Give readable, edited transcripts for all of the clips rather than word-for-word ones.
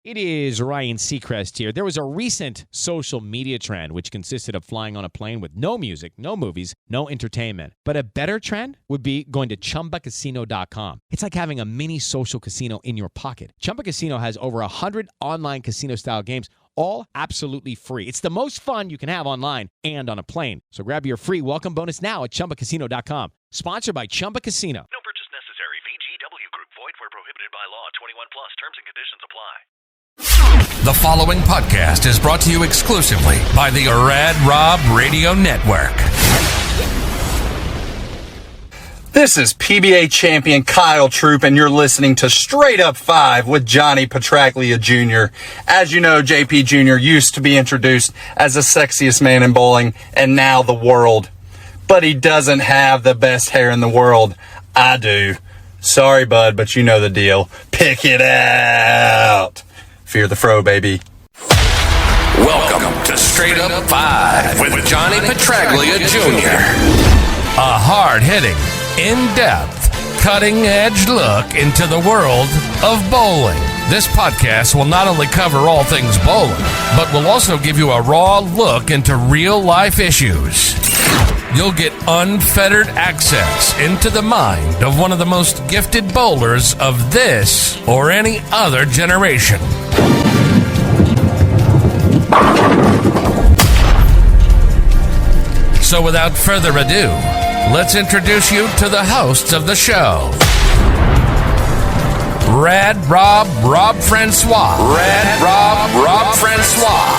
It is Ryan Seacrest here. There was a recent social media trend which consisted of flying on a plane with no music, no movies, no entertainment. But a better trend would be going to ChumbaCasino.com. It's like having a mini social casino in your pocket. Chumba Casino has over 100 online casino-style games, all absolutely free. It's the most fun you can have online and on a plane. So grab your free welcome bonus now at ChumbaCasino.com. Sponsored by Chumba Casino. No purchase necessary. VGW Group. Void where prohibited by law. 21 plus. Terms and conditions apply. The following podcast is brought to you exclusively by the Rad Rob Radio Network. This is PBA champion Kyle Troop, and you're listening to Straight Up 5 with Johnny Petraglia Jr. As you know, JP Jr. used to be introduced as the sexiest man in bowling, and now the world. But he doesn't have the best hair in the world. I do. Sorry, bud, but you know the deal. Pick it out. Fear the fro, baby. Welcome to Straight Up 5 with Johnny Petraglia Jr. A hard-hitting, in-depth, cutting-edge look into the world of bowling. This podcast will not only cover all things bowling, but will also give you a raw look into real-life issues. You'll get unfettered access into the mind of one of the most gifted bowlers of this or any other generation. So without further ado, let's introduce you to the hosts of the show. Rad Rob, Rob Francois. Rad Rob, Rob Francois.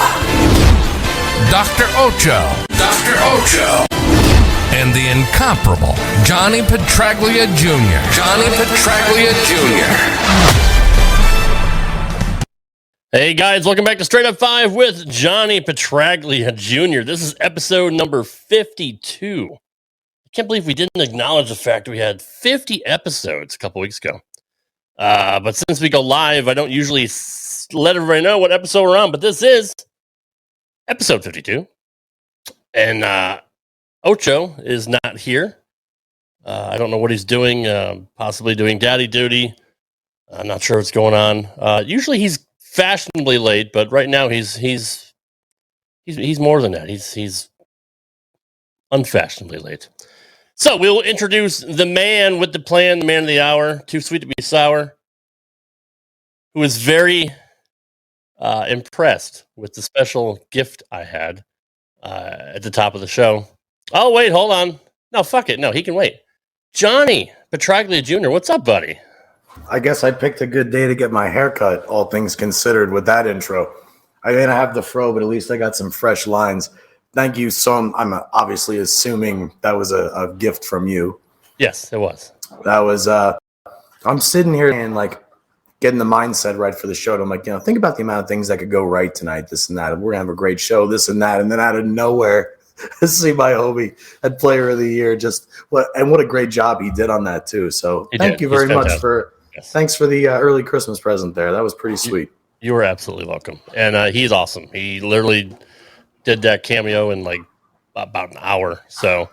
Dr. Ocho. Dr. Ocho. And the incomparable Johnny Petraglia Jr. Johnny Petraglia Jr. Hey guys, welcome back to Straight Up 5 with Johnny Petraglia Jr. This is episode number 52. I can't believe we didn't acknowledge the fact we had 50 episodes a couple weeks ago. But since we go live, I don't usually let everybody know what episode we're on, but this is episode 52. And Ocho is not here. I don't know what he's doing, possibly doing daddy duty. I'm not sure what's going on. Usually he's fashionably late, but right now he's more than that. He's unfashionably late. So we'll introduce the man with the plan, the man of the hour, too sweet to be sour, who is very impressed with the special gift I had at the top of the show. Oh, wait, hold on. No, fuck it. No, he can wait. Johnny Petraglia Jr., what's up, buddy? I guess I picked a good day to get my hair cut, all things considered, with that intro. I didn't have the fro, but at least I got some fresh lines. Thank you. So I'm obviously assuming that was a gift from you. Yes, it was. That was, I'm sitting here and like getting the mindset right for the show. And I'm like, think about the amount of things that could go right tonight, this and that. We're going to have a great show, this and that. And then out of nowhere, see my homie at Player of the Year. What a great job he did on that too. So thank you very much thanks for the early Christmas present there. That was pretty sweet. You were absolutely welcome. And he's awesome. He literally did that cameo in like about an hour. So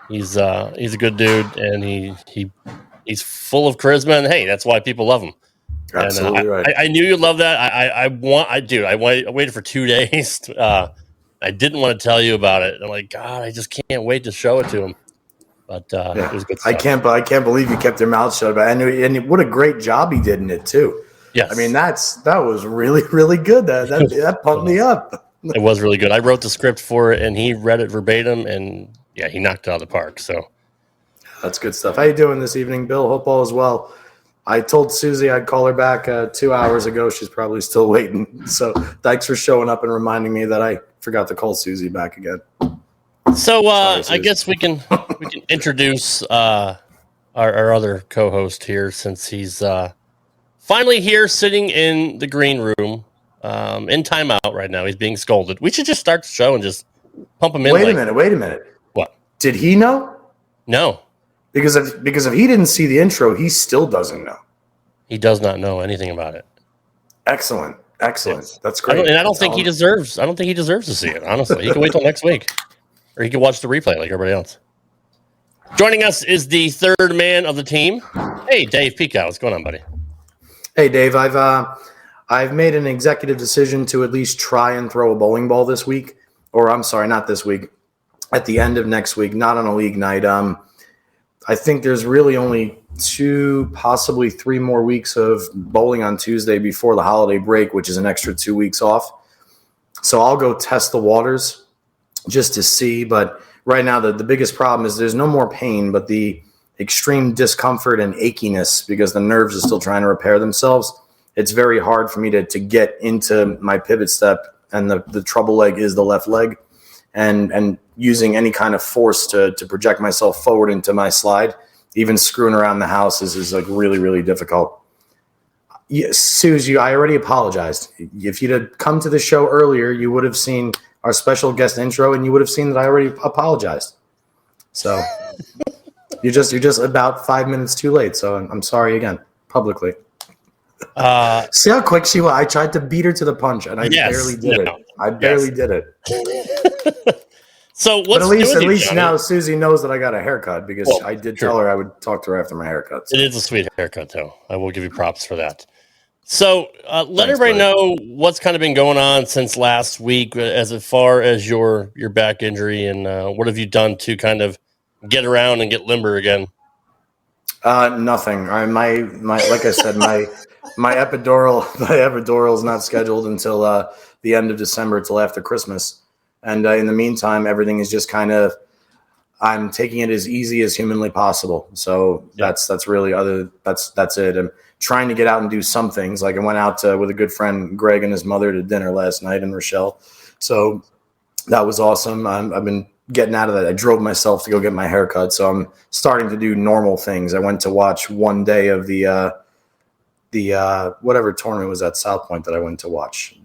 he's a good dude, and he's full of charisma, and hey, that's why people love him. Absolutely right. I knew you'd love that. I waited for 2 days. I didn't want to tell you about it. I'm like, God, I just can't wait to show it to him. But it was good stuff. I can't believe you kept your mouth shut about it. And what a great job he did in it too. Yes. I mean, that was really, really good. That pumped me up. It was really good. I wrote the script for it, and he read it verbatim, and yeah, he knocked it out of the park. So that's good stuff. How you doing this evening, Bill? Hope all is well. I told Susie I'd call her back 2 hours ago. She's probably still waiting. So thanks for showing up and reminding me that I forgot to call Susie back again. So I guess we can introduce our other co-host here, since he's finally here sitting in the green room in timeout right now. He's being scolded. We should just start the show and just pump him in. Wait a minute. What? Did he know? No. Because if he didn't see the intro, he still doesn't know. He does not know anything about it. Excellent. Yes. That's great. I don't think he deserves to see it, honestly. He can wait till next week. Or he can watch the replay like everybody else. Joining us is the third man of the team. Hey, Dave Pico. What's going on, buddy? Hey, Dave. I've I've made an executive decision to at least try and throw a bowling ball this week, or I'm sorry, not this week, at the end of next week, not on a league night. I think there's really only 2, possibly 3 more weeks of bowling on Tuesday before the holiday break, which is an extra 2 weeks off. So I'll go test the waters just to see. But right now, the biggest problem is there's no more pain, but the extreme discomfort and achiness because the nerves are still trying to repair themselves. It's very hard for me to get into my pivot step, and the trouble leg is the left leg. And using any kind of force to project myself forward into my slide, even screwing around the house is like really, really difficult. Yeah, Suze, I already apologized. If you'd have come to the show earlier, you would have seen our special guest intro, and you would have seen that I already apologized. So you're just about 5 minutes too late. So I'm sorry again, publicly. See how quick she was? I tried to beat her to the punch, and I barely did it. I barely did it. So but at least now Susie knows that I got a haircut because I did tell her I would talk to her after my haircut. So. It is a sweet haircut, though. I will give you props for that. So let everybody know what's kind of been going on since last week as far as your back injury, and what have you done to kind of get around and get limber again? Nothing. My like I said, my epidural is not scheduled until the end of December, till after Christmas. And in the meantime, everything is just kind of, I'm taking it as easy as humanly possible. So that's really that's it. I'm trying to get out and do some things. Like I went out with a good friend, Greg, and his mother to dinner last night in Rochelle. So that was awesome. I've been getting out of that. I drove myself to go get my haircut. So I'm starting to do normal things. I went to watch one day of the whatever tournament was at South Point that I went to watch.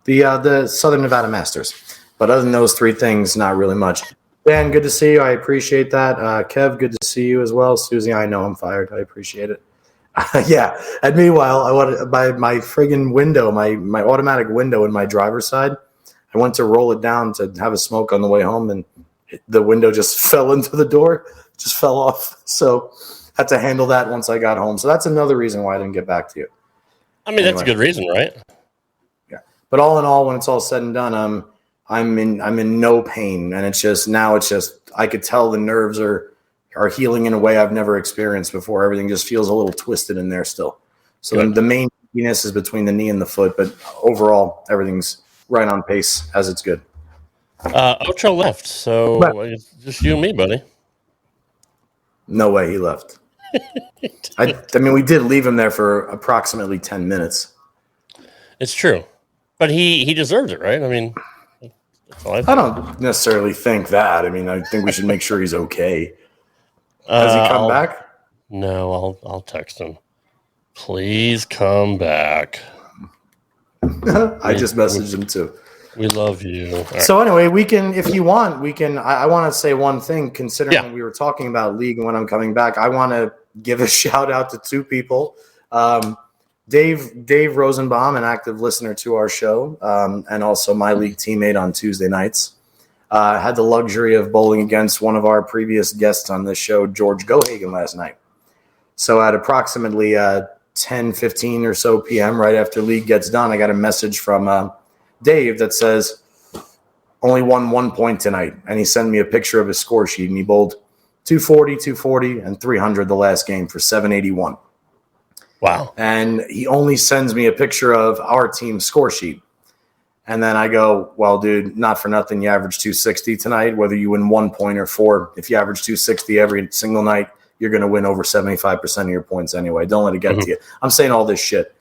The Southern Nevada Masters. But other than those 3 things, not really much. Dan, good to see you. I appreciate that. Kev, good to see you as well. Susie, I know I'm fired. I appreciate it. Yeah. And meanwhile, I wanted my friggin' window, my automatic window in my driver's side. I went to roll it down to have a smoke on the way home, and the window just fell into the door, just fell off. So had to handle that once I got home. So that's another reason why I didn't get back to you. I mean, anyway. That's a good reason, right? Yeah. But all in all, when it's all said and done, I'm in no pain, and it's just I could tell the nerves are healing in a way I've never experienced before. Everything just feels a little twisted in there still. So the main weakness is between the knee and the foot, but overall everything's right on pace as it's good. Ocho left, so it's just you and me, buddy. No way he left. I mean, we did leave him there for approximately 10 minutes. It's true, but he deserved it, right? I mean, that's all I don't necessarily think that. I mean, I think we should make sure he's okay. Has he come back? No, I'll text him. Please come back. I just messaged him too. We love you. Right. So anyway, we can, if you want, I want to say one thing, considering we were talking about league and when I'm coming back, I want to give a shout out to 2 people. Dave Rosenbaum, an active listener to our show, and also my league teammate on Tuesday nights. Had the luxury of bowling against one of our previous guests on this show, George Gohagan, last night. So at approximately 10:15 or so p.m., right after league gets done, I got a message from Dave that says, only won 1 point tonight. And he sent me a picture of his score sheet, and he bowled 240, 240, and 300 the last game for 781. Wow. And he only sends me a picture of our team's score sheet. And then I go, well, dude, not for nothing, you average 260 tonight, whether you win 1 point or 4. If you average 260 every single night, you're going to win over 75% of your points anyway. Don't let it get to you. I'm saying all this shit.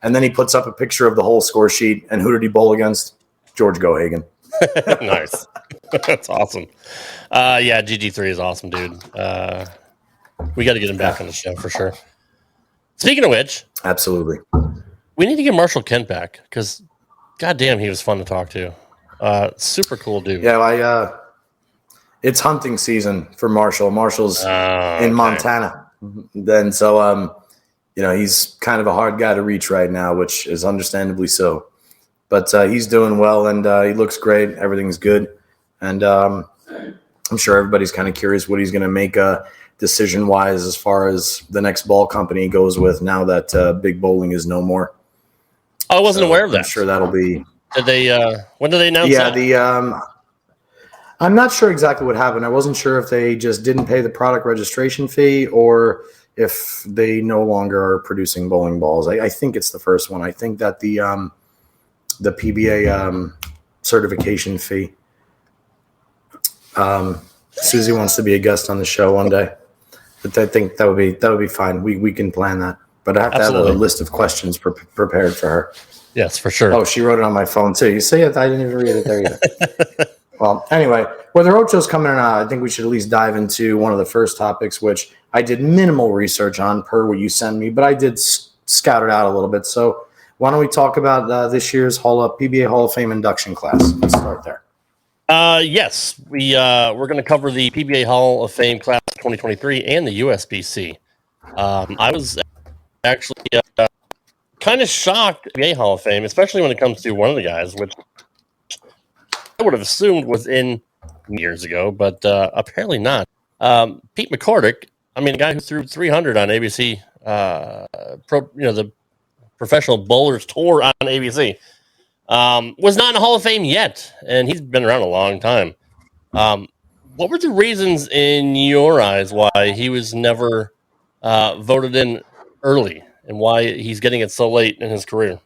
And then he puts up a picture of the whole score sheet. And who did he bowl against? George Gohagan. Nice. That's awesome. Yeah, GG3 is awesome, dude. We got to get him back on the show for sure. Speaking of which. Absolutely. We need to get Marshall Kent back because, goddamn, he was fun to talk to. Super cool dude. Yeah, it's hunting season for Marshall. Marshall's in Montana. Then so he's kind of a hard guy to reach right now, which is understandably so. But he's doing well, and he looks great. Everything's good. And I'm sure everybody's kind of curious what he's going to make decision-wise as far as the next ball company goes with now that Big Bowling is no more. I wasn't aware of that. I'm sure that'll be. Did they? When did they announce that? Yeah, I'm not sure exactly what happened. I wasn't sure if they just didn't pay the product registration fee or if they no longer are producing bowling balls. I think it's the first one. I think that the PBA certification fee. Susie wants to be a guest on the show one day, but I think that would be fine. We can plan that, but I have to have a list of questions prepared for her. Yes, for sure. Oh, she wrote it on my phone too. You see it? I didn't even read it there either. Well, anyway, whether Ocho's coming or not, I think we should at least dive into one of the first topics, which I did minimal research on per what you sent me, but I did scout it out a little bit. So why don't we talk about this year's PBA Hall of Fame induction class? Let's start there. Yes, we're going to cover the PBA Hall of Fame class 2023 and the USBC. I was actually kind of shocked at the PBA Hall of Fame, especially when it comes to one of the guys, which I would have assumed was in years ago, but apparently not. Pete McCordick, the guy who threw 300 on ABC, the Professional Bowlers Tour on ABC, was not in the Hall of Fame yet, and he's been around a long time. What were the reasons in your eyes why he was never voted in early, and why he's getting it so late in his career?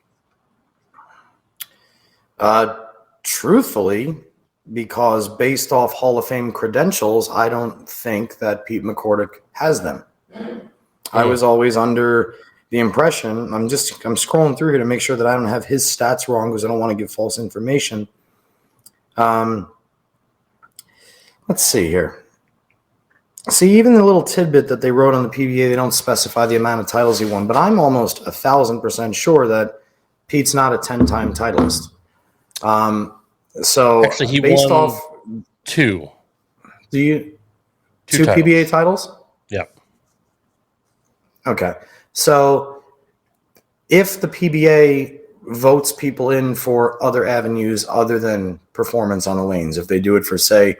Truthfully, because based off Hall of Fame credentials, I don't think that Pete McCordick has them. I was always under the impression, I'm scrolling through here to make sure that I don't have his stats wrong because I don't want to give false information. Let's see here. See, even the little tidbit that they wrote on the PBA, they don't specify the amount of titles he won, but I'm almost 1,000% sure that Pete's not a 10-time titleist. So actually, he based won off two PBA titles? Yeah. Okay. So if the PBA votes people in for other avenues other than performance on the lanes, if they do it for, say,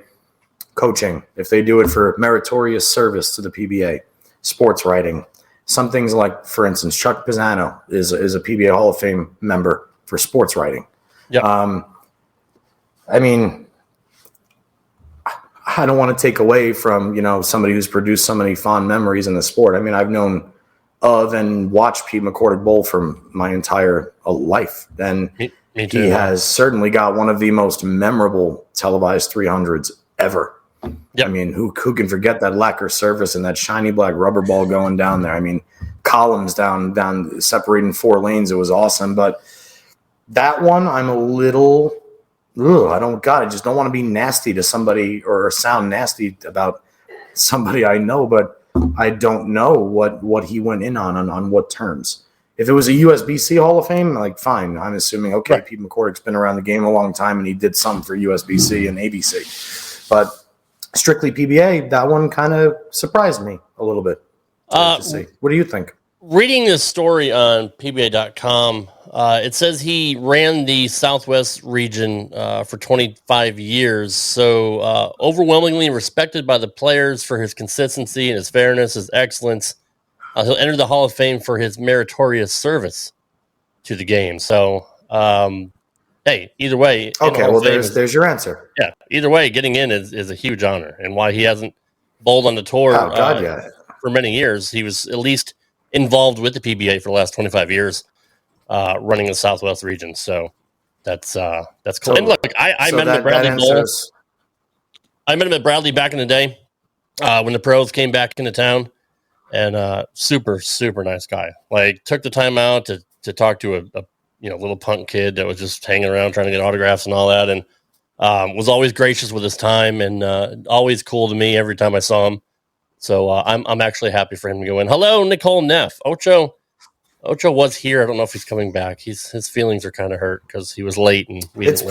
coaching, if they do it for meritorious service to the PBA, sports writing, some things like, for instance, Chuck Pisano is a PBA Hall of Fame member for sports writing. Yep. I don't want to take away from, somebody who's produced so many fond memories in the sport. I've known of and watched Pete McCordick bowl for my entire life. And me too. He has certainly got one of the most memorable televised 300s ever. Yep. Who can forget that lacquer surface and that shiny black rubber ball going down there? Columns down separating 4 lanes. It was awesome. But that one, I'm a little, I just don't want to be nasty to somebody or sound nasty about somebody I know, but I don't know what he went in on what terms. If it was a USBC Hall of Fame, fine. I'm assuming, okay, right. Pete McCordick's been around the game a long time and he did something for USBC and ABC. But strictly PBA, that one kind of surprised me a little bit. To see. What do you think? Reading this story on PBA.com, it says he ran the Southwest region for 25 years, so overwhelmingly respected by the players for his consistency and his fairness, his excellence. He'll enter the Hall of Fame for his meritorious service to the game. So, hey, either way. Okay, well, there's your answer. Yeah, either way, getting in is a huge honor, and why he hasn't bowled on the tour for many years. He was at least involved with the PBA for the last 25 years, running the Southwest region. So that's cool. So, and look, I met him at Bradley Bowl. I met him at Bradley back in the day when the pros came back into town, and super, super nice guy. Took the time out to talk to a little punk kid that was just hanging around trying to get autographs and all that, and was always gracious with his time and always cool to me every time I saw him. So I'm actually happy for him to go in. Hello, Nicole Neff. Ocho was here. I don't know if he's coming back. His feelings are kind of hurt because he was late, and it's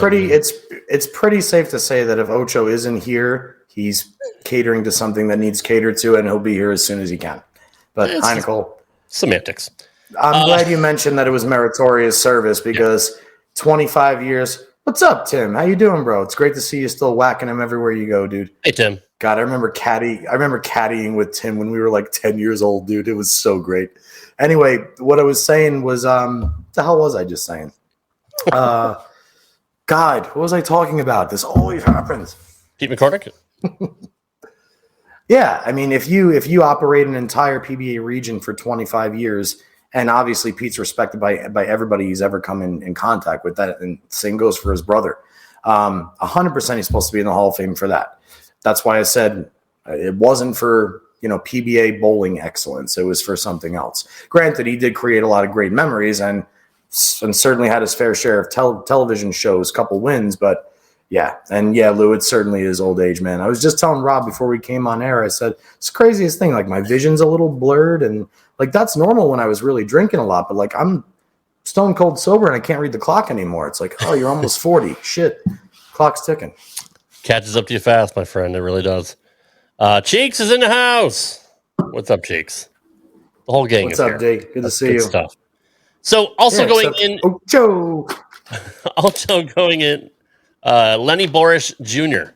pretty safe to say that if Ocho isn't here, he's catering to something that needs catered to, and he'll be here as soon as he can. But hi, Nicole. Semantics. I'm glad you mentioned that it was meritorious service because 25 years. What's up, Tim? How you doing, bro? It's great to see you still whacking him everywhere you go, dude. Hey, Tim. God, I remember caddying with Tim when we were like 10 years old, dude. It was so great. Anyway, what I was saying was, what the hell was I just saying? God, what was I talking about? This always happens. Pete McCormick? Yeah, I mean, if you operate an entire PBA region for 25 years, and obviously Pete's respected by everybody he's ever come in contact with, that, and same goes for his brother. 100% he's supposed to be in the Hall of Fame for that. That's why I said it wasn't for, PBA bowling excellence. It was for something else. Granted, he did create a lot of great memories and certainly had his fair share of television shows, couple wins, but yeah. And yeah, Lou, it certainly is old age, man. I was just telling Rob before we came on air, I said, it's the craziest thing. Like, my vision's a little blurred, and like, that's normal when I was really drinking a lot, but like, I'm stone cold sober and I can't read the clock anymore. It's like, oh, you're almost 40. Shit. Clock's ticking. Catches up to you fast, my friend. It really does. Cheeks is in the house. What's up, Cheeks? The whole gang What's is up, here. Jake? Good to see you. Stuff. So also going in, Ocho. also going in, Lenny Borish Jr.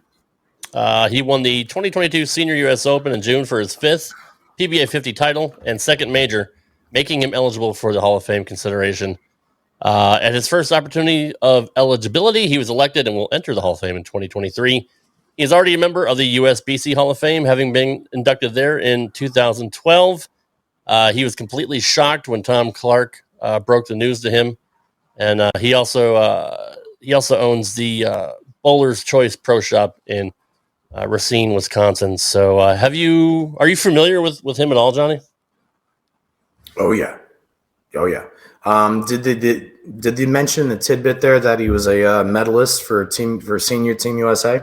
He won the 2022 Senior U.S. Open in June for his 5th PBA 50 title and 2nd major, making him eligible for the Hall of Fame consideration. At his first opportunity of eligibility, he was elected and will enter the Hall of Fame in 2023. He is already a member of the USBC Hall of Fame, having been inducted there in 2012. He was completely shocked when Tom Clark broke the news to him, and he also owns the Bowler's Choice Pro Shop in Racine, Wisconsin. So, are you familiar with him at all, Johnny? Oh yeah. Did you mention the tidbit there that he was a medalist for senior Team USA?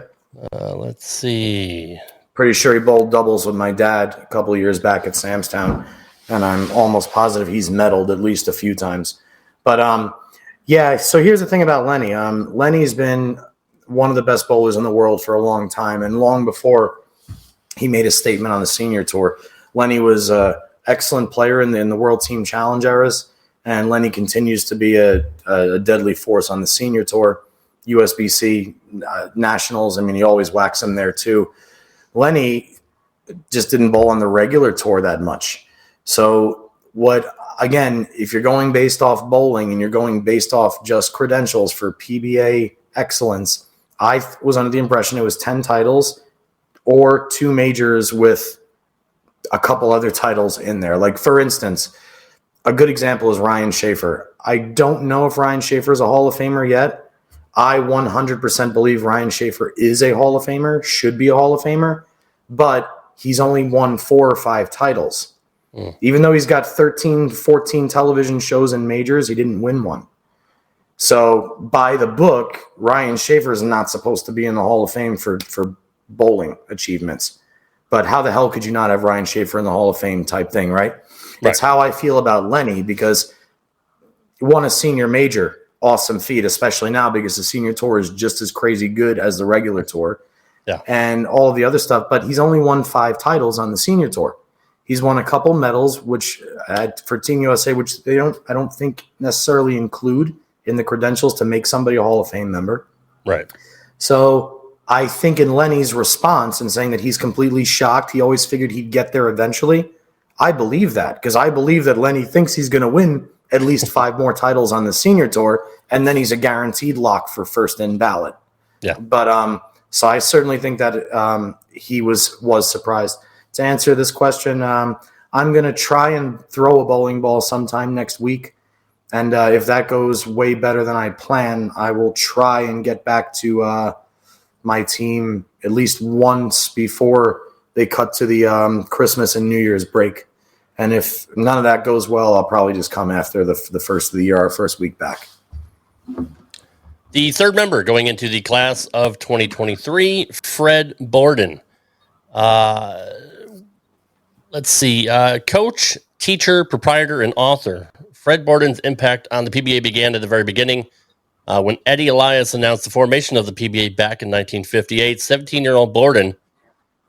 Let's see. Pretty sure he bowled doubles with my dad a couple of years back at Samstown, and I'm almost positive he's medaled at least a few times. But yeah. So here's the thing about Lenny. Lenny's been one of the best bowlers in the world for a long time, and long before he made a statement on the senior tour, Lenny was an excellent player in the World Team Challenge eras. And Lenny continues to be a deadly force on the senior tour, USBC Nationals. I mean, he always whacks them there too. Lenny just didn't bowl on the regular tour that much. So again, if you're going based off bowling and you're going based off just credentials for PBA excellence, I was under the impression it was 10 titles or 2 majors with a couple other titles in there. Like, for instance, a good example is Ryan Schaefer. I don't know if Ryan Schaefer is a Hall of Famer yet. I 100% believe Ryan Schaefer is a Hall of Famer, should be a Hall of Famer, but he's only won 4 or 5 titles. Even though he's got 13, 14 television shows and majors, he didn't win one. So by the book, Ryan Schaefer is not supposed to be in the Hall of Fame for bowling achievements. But how the hell could you not have Ryan Schaefer in the Hall of Fame type thing, right? That's how I feel about Lenny, because he won a senior major. Awesome feat, especially now because the senior tour is just as crazy good as the regular tour. Yeah. And all of the other stuff. But he's only won 5 titles on the senior tour. He's won a couple medals, which for Team USA, which I don't think necessarily include in the credentials to make somebody a Hall of Fame member. Right. So I think in Lenny's response and saying that he's completely shocked, he always figured he'd get there eventually. I believe that, because I believe that Lenny thinks he's going to win at least 5 more titles on the senior tour, and then he's a guaranteed lock for first in ballot. Yeah. But so I certainly think that he was surprised. To answer this question, I'm going to try and throw a bowling ball sometime next week, and if that goes way better than I plan, I will try and get back to my team at least once before they cut to the Christmas and New Year's break. And if none of that goes well, I'll probably just come after the first of the year, our first week back. The third member going into the class of 2023, Fred Borden. Let's see. Coach, teacher, proprietor, and author. Fred Borden's impact on the PBA began at the very beginning. When Eddie Elias announced the formation of the PBA back in 1958, 17-year-old Borden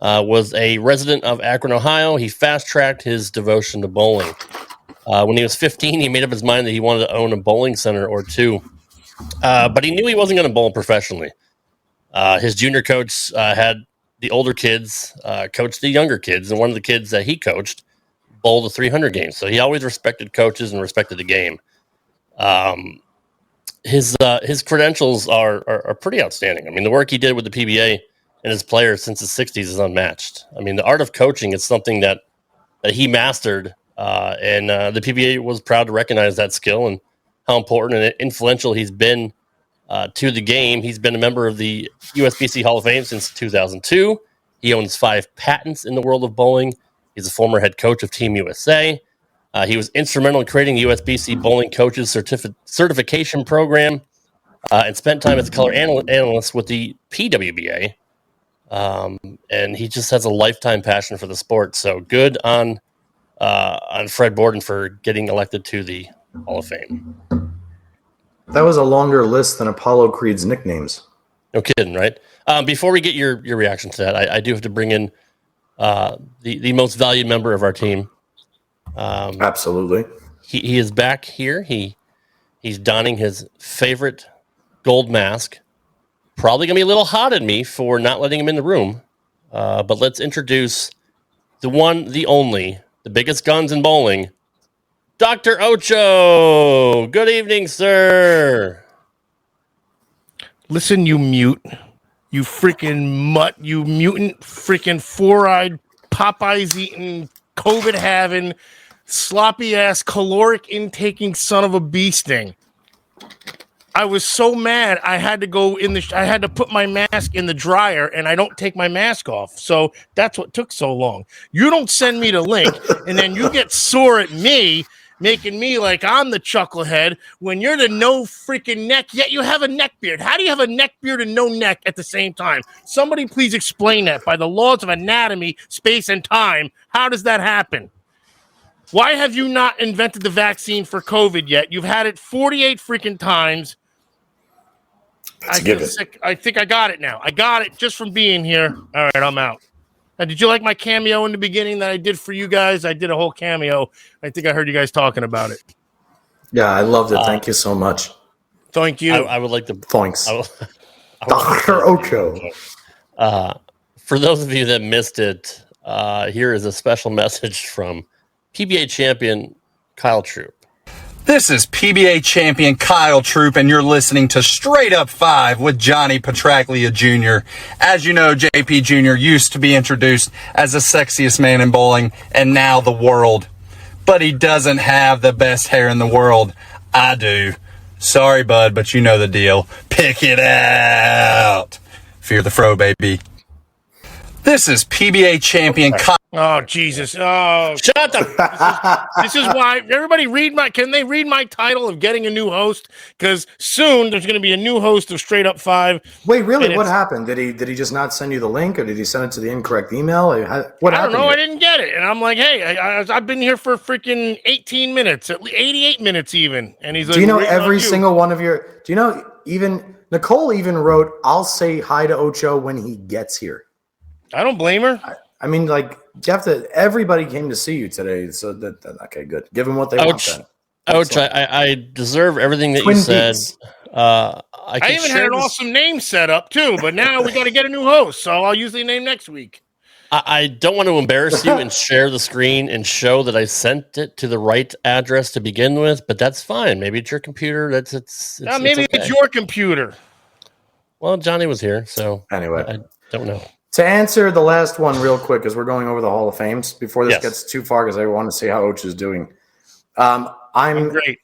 was a resident of Akron, Ohio. He fast-tracked his devotion to bowling. When he was 15, he made up his mind that he wanted to own a bowling center or 2. But he knew he wasn't going to bowl professionally. His junior coach had the older kids coach the younger kids, and one of the kids that he coached bowled the 300 games. So he always respected coaches and respected the game. His credentials are pretty outstanding. I mean, the work he did with the PBA and his players since the 60s is unmatched. I mean, the art of coaching is something that he mastered, and the PBA was proud to recognize that skill and how important and influential he's been to the game. He's been a member of the USBC Hall of Fame since 2002. He owns 5 patents in the world of bowling. He's a former head coach of Team USA. He was instrumental in creating the USBC Bowling Coaches Certification Program and spent time as a color analyst with the PWBA. And he just has a lifetime passion for the sport. So good on Fred Borden for getting elected to the Hall of Fame. That was a longer list than Apollo Creed's nicknames. No kidding, right? Before we get your reaction to that, I do have to bring in the most valued member of our team. Absolutely. He is back here. He's donning his favorite gold mask. Probably going to be a little hot at me for not letting him in the room. But let's introduce the one, the only, the biggest guns in bowling, Dr. Ocho. Good evening, sir. Listen, you mute. You freaking mutt. You mutant, freaking four-eyed, Popeyes eating, COVID having, sloppy ass, caloric intaking son of a bee sting. I was so mad. I had to I had to put my mask in the dryer, and I don't take my mask off. So that's what took so long. You don't send me the link, and then you get sore at me, making me like I'm the chucklehead when you're the no freaking neck, yet you have a neck beard. How do you have a neck beard and no neck at the same time? Somebody please explain that by the laws of anatomy, space, and time. How does that happen? Why have you not invented the vaccine for COVID yet? You've had it 48 freaking times. I feel sick. I think I got it now. I got it just from being here. All right, I'm out. Now, did you like my cameo in the beginning that I did for you guys? I did a whole cameo. I think I heard you guys talking about it. Yeah, I loved it. Thank you so much. Thank you. I would like to. Thanks. Dr. Ocho. For those of you that missed it, here is a special message from PBA champion Kyle Troop. This is PBA champion Kyle Troop, and you're listening to Straight Up 5 with Johnny Petraglia Jr. As you know, JP Jr. used to be introduced as the sexiest man in bowling, and now the world. But he doesn't have the best hair in the world. I do. Sorry, bud, but you know the deal. Pick it out. Fear the fro, baby. This is PBA champion Kyle. Oh, Jesus. Oh, shut up. This is why everybody can they read my title of getting a new host? Because soon there's going to be a new host of Straight Up 5. Wait, really? What happened? Did he just not send you the link, or did he send it to the incorrect email? What happened? I don't know. I didn't get it. And I'm like, hey, I've been here for freaking 18 minutes, 88 minutes even. And he's like, do you know every single one of your, do you know, even Nicole even wrote, I'll say hi to Ocho when he gets here. I don't blame her. I mean, like, you have to. Everybody came to see you today, so that okay, good. Give them what they want. Then. Ouch! I deserve everything that Twin you said. Peaks. I even had an awesome name set up too, but now we got to get a new host, so I'll use the name next week. I don't want to embarrass you and share the screen and show that I sent it to the right address to begin with, but that's fine. Maybe it's your computer. Maybe it's your computer. Well, Johnny was here, so anyway, I don't know. To answer the last one real quick, as we're going over the Hall of Fames, before this gets too far, because I want to see how Oach is doing. I'm great.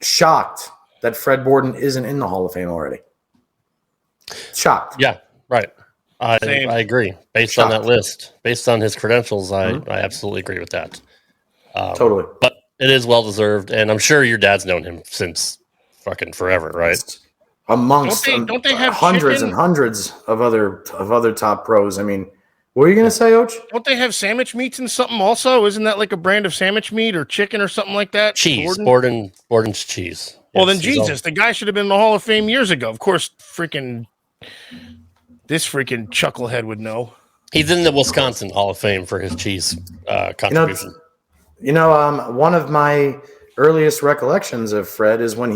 Shocked that Fred Borden isn't in the Hall of Fame already. Shocked. Yeah, right. I agree. Based on that list, based on his credentials, I absolutely agree with that. Totally. But it is well-deserved, and I'm sure your dad's known him since fucking forever, right? Amongst don't they have hundreds chicken? and hundreds of other top pros. I mean, what were you going to say, Oach? Don't they have sandwich meats and something also? Isn't that like a brand of sandwich meat or chicken or something like that? Cheese. Borden's cheese. Well, then Jesus, the guy should have been in the Hall of Fame years ago. Of course, this freaking chucklehead would know. He's in the Wisconsin Hall of Fame for his cheese contribution. One of my earliest recollections of Fred is when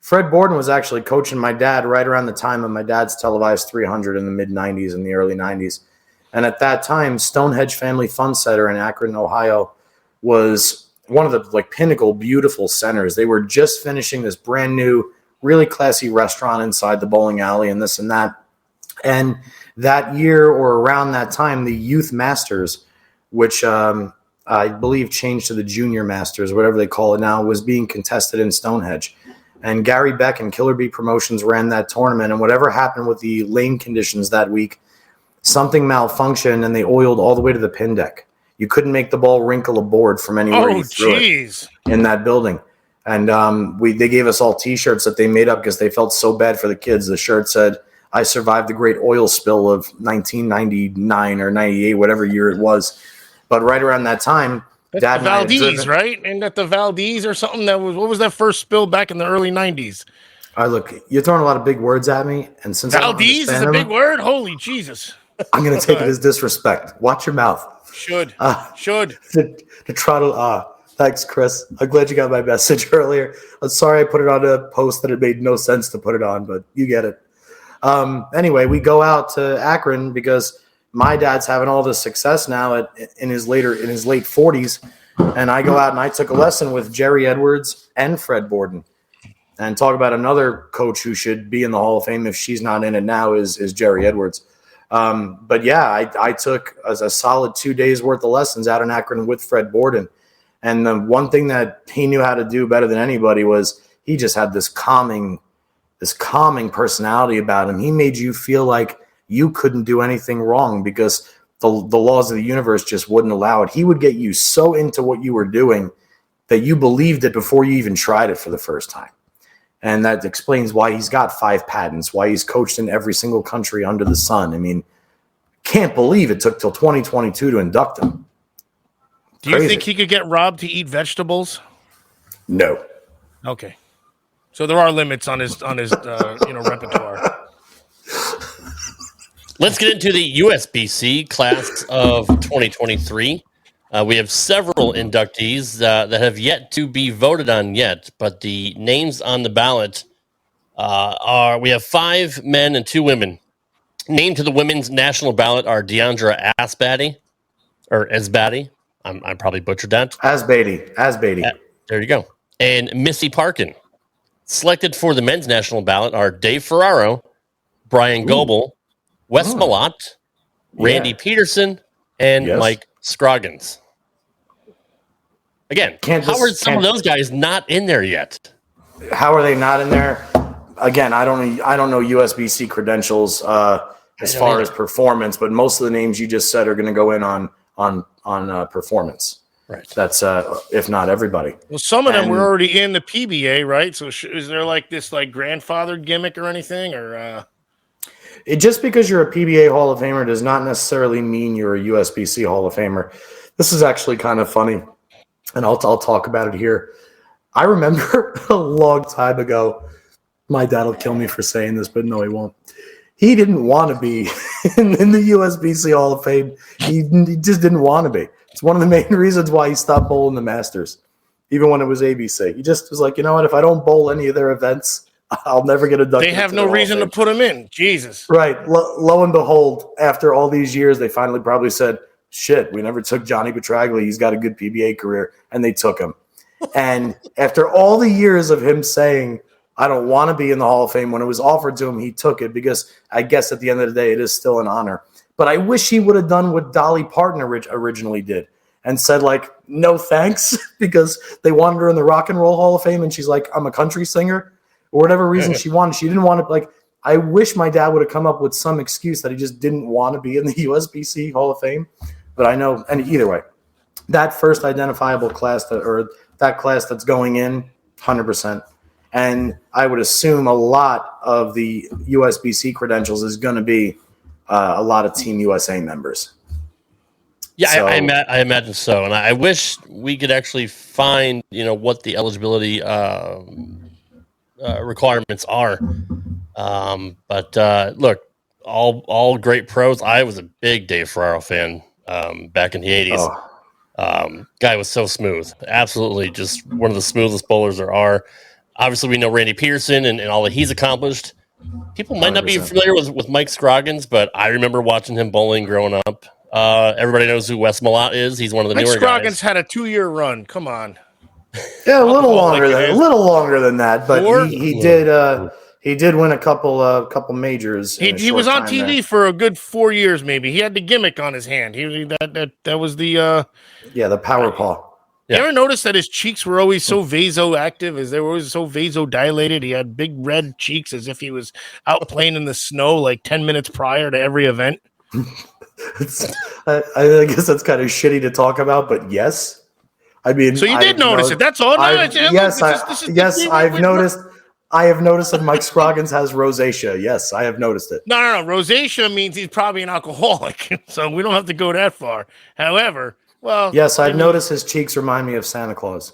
Fred Borden was actually coaching my dad right around the time of my dad's televised 300 in the mid-'90s and the early 90s. And at that time, Stonehenge Family Fun Center in Akron, Ohio, was one of the like pinnacle, beautiful centers. They were just finishing this brand new, really classy restaurant inside the bowling alley and this and that. And that year or around that time, the Youth Masters, which I believe changed to the Junior Masters, whatever they call it now, was being contested in Stonehenge. And Gary Beck and Killer Bee Promotions ran that tournament. And whatever happened with the lane conditions that week, something malfunctioned and they oiled all the way to the pin deck. You couldn't make the ball wrinkle a board from anywhere you threw it in that building. And they gave us all T-shirts that they made up because they felt so bad for the kids. The shirt said, "I survived the great oil spill of 1999 or 98, whatever year it was." But right around that time, that's Dad the Valdez, right? And that the Valdez or something what was that first spill back in the early 90s? Look, you're throwing a lot of big words at me. And since Valdez is a big word? Holy Jesus. I'm going to take it as disrespect. Watch your mouth. Should. To trottle. Thanks, Chris. I'm glad you got my message earlier. I'm sorry I put it on a post that it made no sense to put it on, but you get it. Anyway, we go out to Akron because my dad's having all this success now in his late 40s, and I go out and I took a lesson with Jerry Edwards and Fred Borden. And talk about another coach who should be in the Hall of Fame if she's not in it now is Jerry Edwards. But yeah, I took a solid 2 days worth of lessons out in Akron with Fred Borden. And the one thing that he knew how to do better than anybody was he just had this calming personality about him. He made you feel like you couldn't do anything wrong because the laws of the universe just wouldn't allow it. He would get you so into what you were doing that you believed it before you even tried it for the first time. And that explains why he's got 5 patents, why he's coached in every single country under the sun. I mean, can't believe it took till 2022 to induct him. Do you think he could get Rob to eat vegetables? No. Okay. So there are limits on his repertoire. Let's get into the USBC class of 2023. We have several inductees that have yet to be voted on yet, but the names on the ballot we have 5 men and 2 women. Named to the women's national ballot are Deandra Asbady. I probably butchered that. Asbady. There you go. And Missy Parkin. Selected for the men's national ballot are Dave Ferraro, Brian Goebel, Wes Malott, Randy Peterson, and Mike Scroggins. Again, how are some of those guys not in there yet? How are they not in there? Again, I don't know USBC credentials as far as performance, but most of the names you just said are going to go in on performance. Right. That's if not everybody. Well, some of them were already in the PBA, right? So is there like this like grandfather gimmick or anything, or? Just because you're a PBA Hall of Famer does not necessarily mean you're a USBC Hall of Famer. This is actually kind of funny, and I'll talk about it here. I remember a long time ago, my dad will kill me for saying this, but no, he won't. He didn't want to be in the USBC Hall of Fame. He just didn't want to be. It's one of the main reasons why he stopped bowling the Masters, even when it was ABC. He just was like, you know what? If I don't bowl any of their events, I'll never get inducted. They have no reason to put him in. Jesus. Right. Lo and behold, after all these years, they finally probably said, shit, we never took Johnny Petraglia. He's got a good PBA career. And they took him. And after all the years of him saying, I don't want to be in the Hall of Fame, when it was offered to him, he took it because I guess at the end of the day, it is still an honor. But I wish he would have done what Dolly Parton originally did and said, like, no thanks, because they wanted her in the Rock and Roll Hall of Fame. And she's like, I'm a country singer, or whatever reason she wanted. She didn't want to, like, I wish my dad would have come up with some excuse that he just didn't want to be in the USBC Hall of Fame. But I know, and either way, that first identifiable class that class that's going in, 100%. And I would assume a lot of the USBC credentials is going to be a lot of Team USA members. Yeah, so, I imagine so. And I wish we could actually find, what the eligibility requirements are. But look, all great pros. I was a big Dave Ferraro fan back in the 80s. Guy was so smooth. Absolutely just one of the smoothest bowlers there are. Obviously, we know Randy Peterson and all that he's accomplished. People might not be 100%. familiar with Mike Scroggins, but I remember watching him bowling growing up. Everybody knows who Wes Malott is. He's one of the Mike newer Scroggins guys. had a 2-year run. Come on. Yeah, a little Like longer it is. than that, but Or- he did win a couple majors. in a He was short on time TV there. for a good 4 years, maybe. He had the gimmick on his hand. That was the. Yeah, the power paw. Yeah. You ever notice that his cheeks were always so vasoactive, as they were always so vasodilated? He had big red cheeks, as if he was out playing in the snow like 10 minutes prior to every event. I guess that's kind of shitty to talk about, but yes. I mean, So you did notice it. That's all. No, I've noticed. I have noticed that Mike Scroggins has rosacea. Yes, I have noticed it. No. Rosacea means he's probably an alcoholic, so we don't have to go that far. However, well, Yes, I've noticed his cheeks remind me of Santa Claus.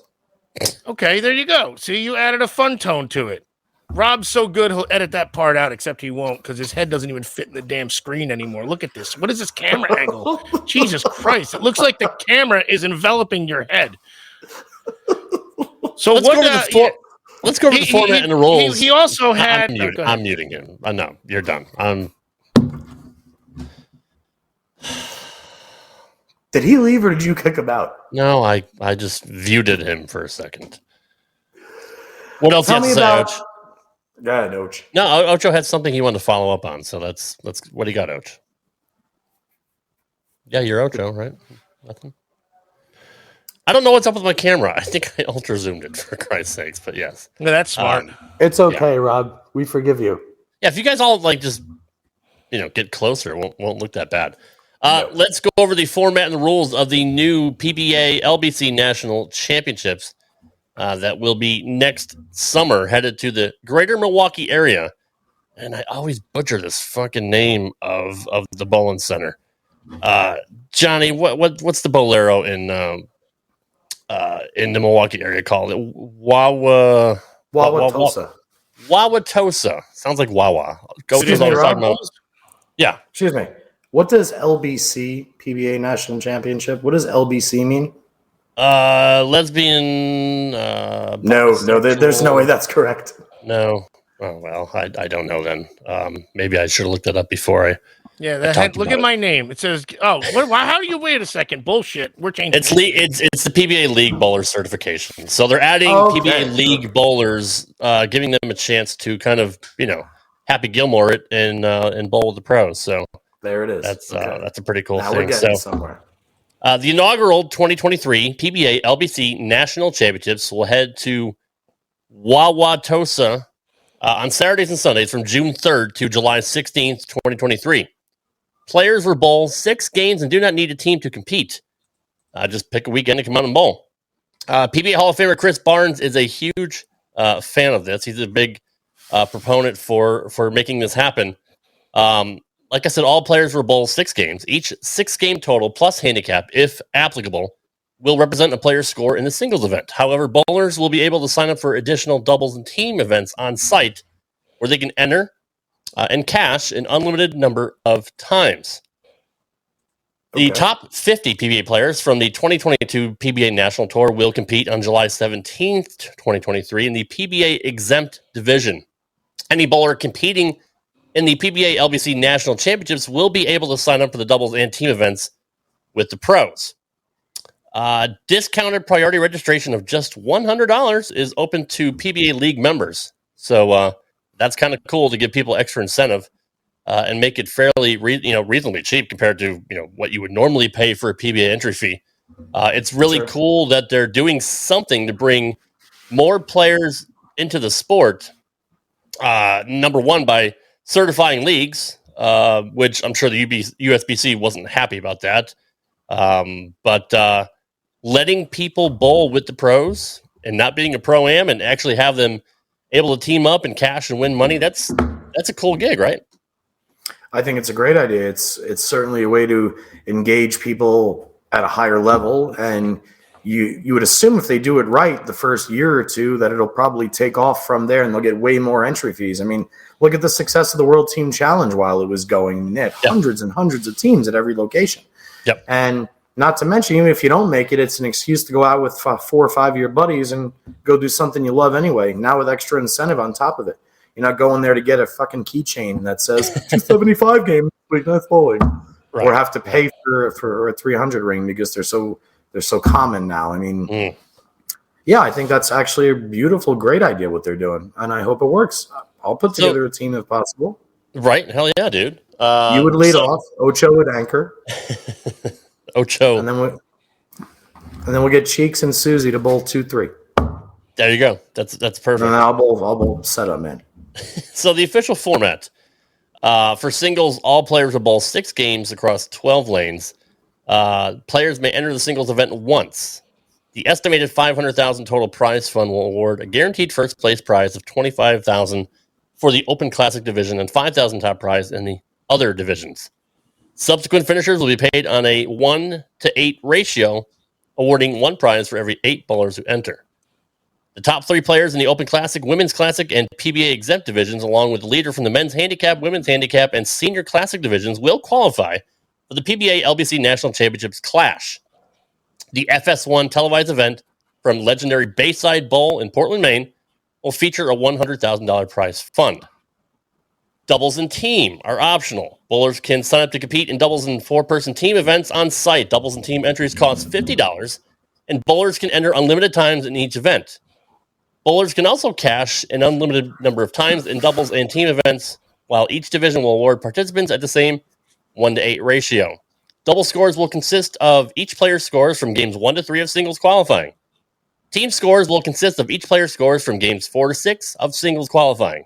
okay, there you go. See, you added a fun tone to it. Rob's so good, he'll edit that part out, except he won't because his head doesn't even fit in the damn screen anymore. Look at this. What is this camera angle? Jesus Christ. It looks like the camera is enveloping your head. So Let's go over the format and the rules. He also had... I'm muting him. No, you're done. Did he leave or did you kick him out? No, I just viewed him for a second. What else Tell you me have to say, about. Och? Yeah, Noach. No, Ocho had something he wanted to follow up on. So let's. What do you got, Och? Yeah, you're Ocho, right? Nothing. I don't know what's up with my camera. I think I ultra zoomed it for Christ's sakes, but yes. No, that's smart. It's okay, Rob. We forgive you. Yeah, if you guys all just get closer, it won't look that bad. Let's go over the format and the rules of the new PBA LBC National Championships that will be next summer, headed to the greater Milwaukee area. And I always butcher this fucking name of the bowling center. Johnny, what's the Bolero in the Milwaukee area called? Wauwatosa. Wauwatosa. Sounds like Wawa. Go Excuse to me, those Rob? Yeah. Excuse me. What does LBC, PBA National Championship, what does LBC mean? Lesbian. No, there's no way that's correct. No. Oh, well, I don't know then. Maybe I should have looked that up before I. Yeah, look about at it. my name. It says, how do you wait a second? Bullshit. We're changing. It's the PBA League Bowler certification. So they're adding PBA League bowlers, giving them a chance to kind of, Happy Gilmore it and bowl with the pros. So there it is. That's a pretty cool now thing. We're getting somewhere. The inaugural 2023 PBA LBC National Championships will head to Wauwatosa on Saturdays and Sundays from June 3rd to July 16th, 2023. Players will bowl 6 games and do not need a team to compete. Just pick a weekend to come out and bowl. PBA Hall of Famer Chris Barnes is a huge fan of this. He's a big proponent for making this happen. Like I said, all players will bowl 6 games. Each 6-game total plus handicap, if applicable, will represent a player's score in the singles event. However, bowlers will be able to sign up for additional doubles and team events on site where they can enter and cash an unlimited number of times. The top 50 PBA players from the 2022 PBA National Tour will compete on July 17th, 2023 in the PBA Exempt Division. Any bowler competing in the PBA LBC National Championships will be able to sign up for the doubles and team events with the pros. Discounted priority registration of just $100 is open to PBA League members. So that's kind of cool to give people extra incentive and make it fairly reasonably cheap compared to what you would normally pay for a PBA entry fee. It's really cool that they're doing something to bring more players into the sport. Number one, by certifying leagues, which I'm sure the USBC wasn't happy about that. But letting people bowl with the pros and not being a pro-am and actually have them able to team up and cash and win money, that's a cool gig, right? I think it's a great idea. It's certainly a way to engage people at a higher level, and you would assume if they do it right the first year or two that it'll probably take off from there and they'll get way more entry fees. I mean, look at the success of the World Team Challenge while it was going. They had hundreds and hundreds of teams at every location. Yep. And not to mention, even if you don't make it, it's an excuse to go out with 4 or 5 of your buddies and go do something you love anyway, now with extra incentive on top of it. You're not going there to get a fucking keychain that says 275 game week, nice bowling, or have to pay for a 300 ring because they're so common now. I mean, yeah, I think that's actually a beautiful, great idea what they're doing, and I hope it works. I'll put together a team if possible. Right? Hell yeah, dude. You would lead off. Ocho would anchor. Ocho, and then we'll get Cheeks and Susie to bowl 2-3. There you go. That's perfect. And then I'll bowl setup, man. So the official format for singles, all players will bowl 6 games across 12 lanes. Players may enter the singles event once. The estimated $500,000 total prize fund will award a guaranteed first place prize of $25,000 for the Open Classic division and $5,000 top prize in the other divisions. Subsequent finishers will be paid on a 1-to-8 ratio, awarding 1 prize for every 8 bowlers who enter. The top 3 players in the Open Classic, Women's Classic, and PBA Exempt divisions, along with the leader from the Men's Handicap, Women's Handicap, and Senior Classic divisions, will qualify for the PBA LBC National Championships Clash. The FS1 televised event from legendary Bayside Bowl in Portland, Maine, will feature a $100,000 prize fund. Doubles and team are optional. Bowlers can sign up to compete in doubles and 4-person team events on site. Doubles and team entries cost $50, and bowlers can enter unlimited times in each event. Bowlers can also cash an unlimited number of times in doubles and team events, while each division will award participants at the same 1-to-8 ratio. Double scores will consist of each player's scores from games 1 to 3 of singles qualifying. Team scores will consist of each player's scores from games 4 to 6 of singles qualifying.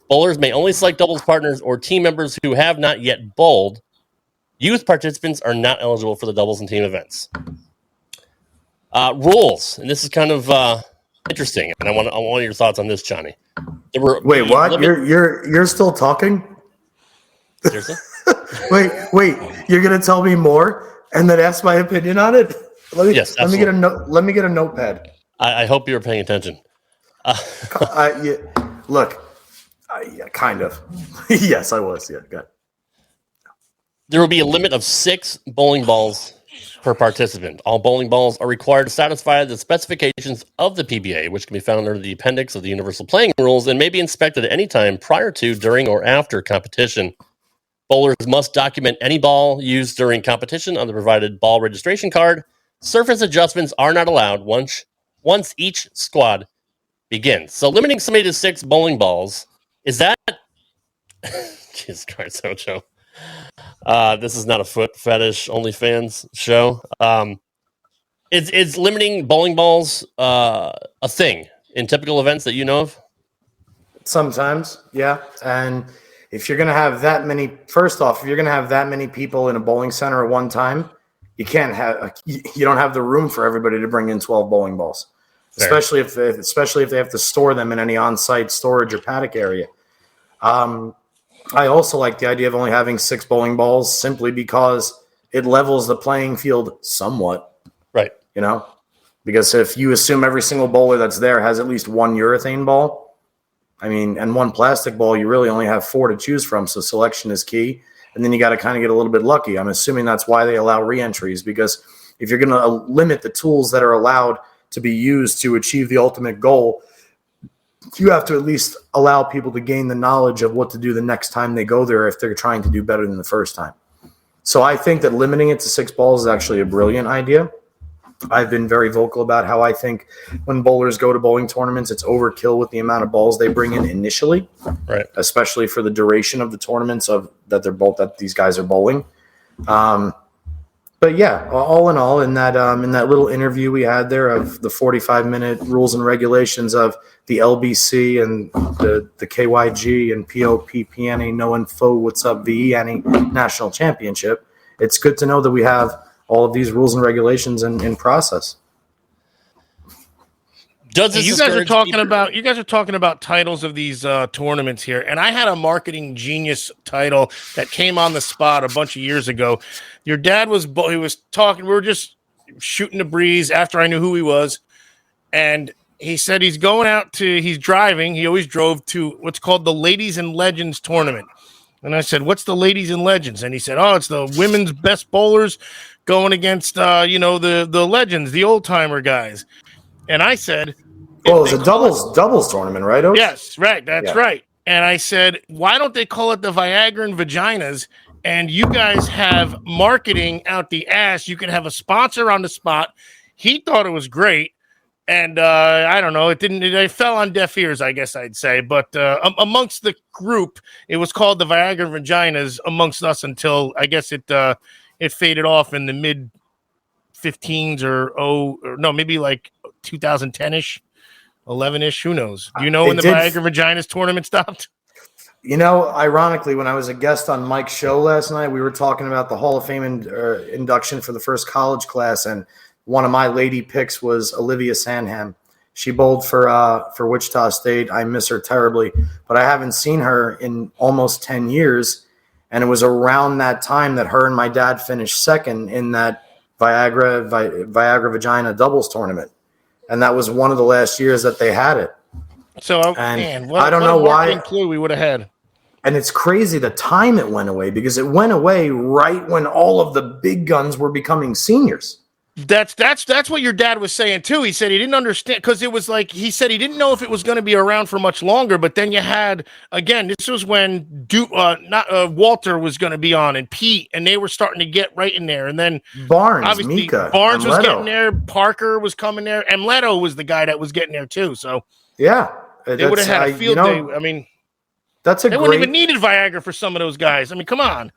Bowlers may only select doubles partners or team members who have not yet bowled. Youth participants are not eligible for the doubles and team events. Rules, and this is kind of interesting, and I want your thoughts on this, Johnny. Wait, what? You're still talking? Seriously? wait, you're gonna tell me more and then ask my opinion on it? Let me get a notepad. I hope you were paying attention. Kind of. Yes, I was. Yeah, good. There will be a limit of 6 bowling balls per participant. All bowling balls are required to satisfy the specifications of the PBA, which can be found under the appendix of the Universal Playing Rules and may be inspected at any time prior to, during, or after competition. Bowlers must document any ball used during competition on the provided ball registration card. Surface adjustments are not allowed once each squad begins. So limiting somebody to 6 bowling balls, is that... Jesus Christ, Ocho. This is not a foot fetish OnlyFans show. Is limiting bowling balls a thing in typical events that you know of? Sometimes, yeah. And if you're going to have that many, first off, if you're going to have that many people in a bowling center at one time, you don't have the room for everybody to bring in 12 bowling balls, especially if they have to store them in any on-site storage or paddock area. I also like the idea of only having 6 bowling balls simply because it levels the playing field somewhat. Right. You know, because if you assume every single bowler that's there has at least 1 urethane ball, and 1 plastic ball, you really only have 4 to choose from. So selection is key. And then you got to kind of get a little bit lucky. I'm assuming that's why they allow re-entries, because if you're going to limit the tools that are allowed to be used to achieve the ultimate goal, you have to at least allow people to gain the knowledge of what to do the next time they go there if they're trying to do better than the first time. So I think that limiting it to 6 balls is actually a brilliant idea. I've been very vocal about how I think when bowlers go to bowling tournaments, it's overkill with the amount of balls they bring in initially, right? Especially for the duration of the tournaments that these guys are bowling. But yeah, all in all, in that little interview we had there of the 45-minute rules and regulations of the LBC and the KYG and POPPNA No Info What's Up VE National Championship, it's good to know that we have all of these rules and regulations in process. You guys are talking about titles of these tournaments here, and I had a marketing genius title that came on the spot a bunch of years ago. Your dad was talking. We were just shooting the breeze after I knew who he was, and he said he's driving. He always drove to what's called the Ladies and Legends tournament. And I said, "What's the Ladies and Legends?" And he said, "Oh, it's the women's best bowlers going against the legends, the old timer guys." And I said, "Oh, it's a doubles tournament, right?" Oaks? Yes, right. That's right. and I said, why don't they call it the Viagra and Vaginas? And you guys have marketing out the ass. You can have a sponsor on the spot. He thought it was great. And I don't know, it fell on deaf ears, I guess I'd say. But amongst the group, it was called the Viagra and Vaginas amongst us until I guess it faded off in the mid 15s or maybe like 2010-ish, 11-ish. Who knows? Do you know when the Viagra Vaginas tournament stopped? You know, ironically, when I was a guest on Mike's show last night, we were talking about the Hall of Fame induction for the first college class, and one of my lady picks was Olivia Sanham. She bowled for Wichita State. I miss her terribly, but I haven't seen her in almost 10 years, and it was around that time that her and my dad finished second in that Viagra Vagina doubles tournament, and that was one of the last years that they had it. So, I don't know why clue we would have had. And it's crazy the time it went away, because it went away right when all of the big guns were becoming seniors. That's what your dad was saying too. He said he didn't understand, because it was like he said he didn't know if it was going to be around for much longer. But then you had, again, this was when Walter was going to be on, and Pete, and they were starting to get right in there. And then Barnes, obviously Mika, Barnes was Amleto. getting there. Parker was coming there. Amleto was the guy that was getting there too. So yeah, they would have had a field day. I mean, they wouldn't even needed Viagra for some of those guys. I mean, come on.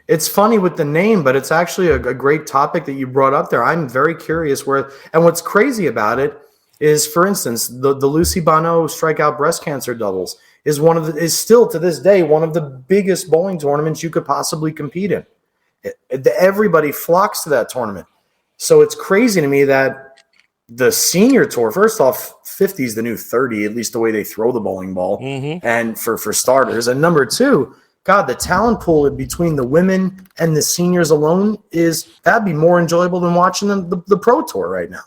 It's funny with the name, but it's actually a great topic that you brought up there. I'm very curious and what's crazy about it is, for instance, the Lucy Bonneau strikeout breast cancer doubles is still to this day one of the biggest bowling tournaments you could possibly compete in. Everybody flocks to that tournament. So it's crazy to me that the senior tour, first off, 50 is the new 30, at least the way they throw the bowling ball, and for starters. And number two, God, the talent pool between the women and the seniors alone that'd be more enjoyable than watching the pro tour right now.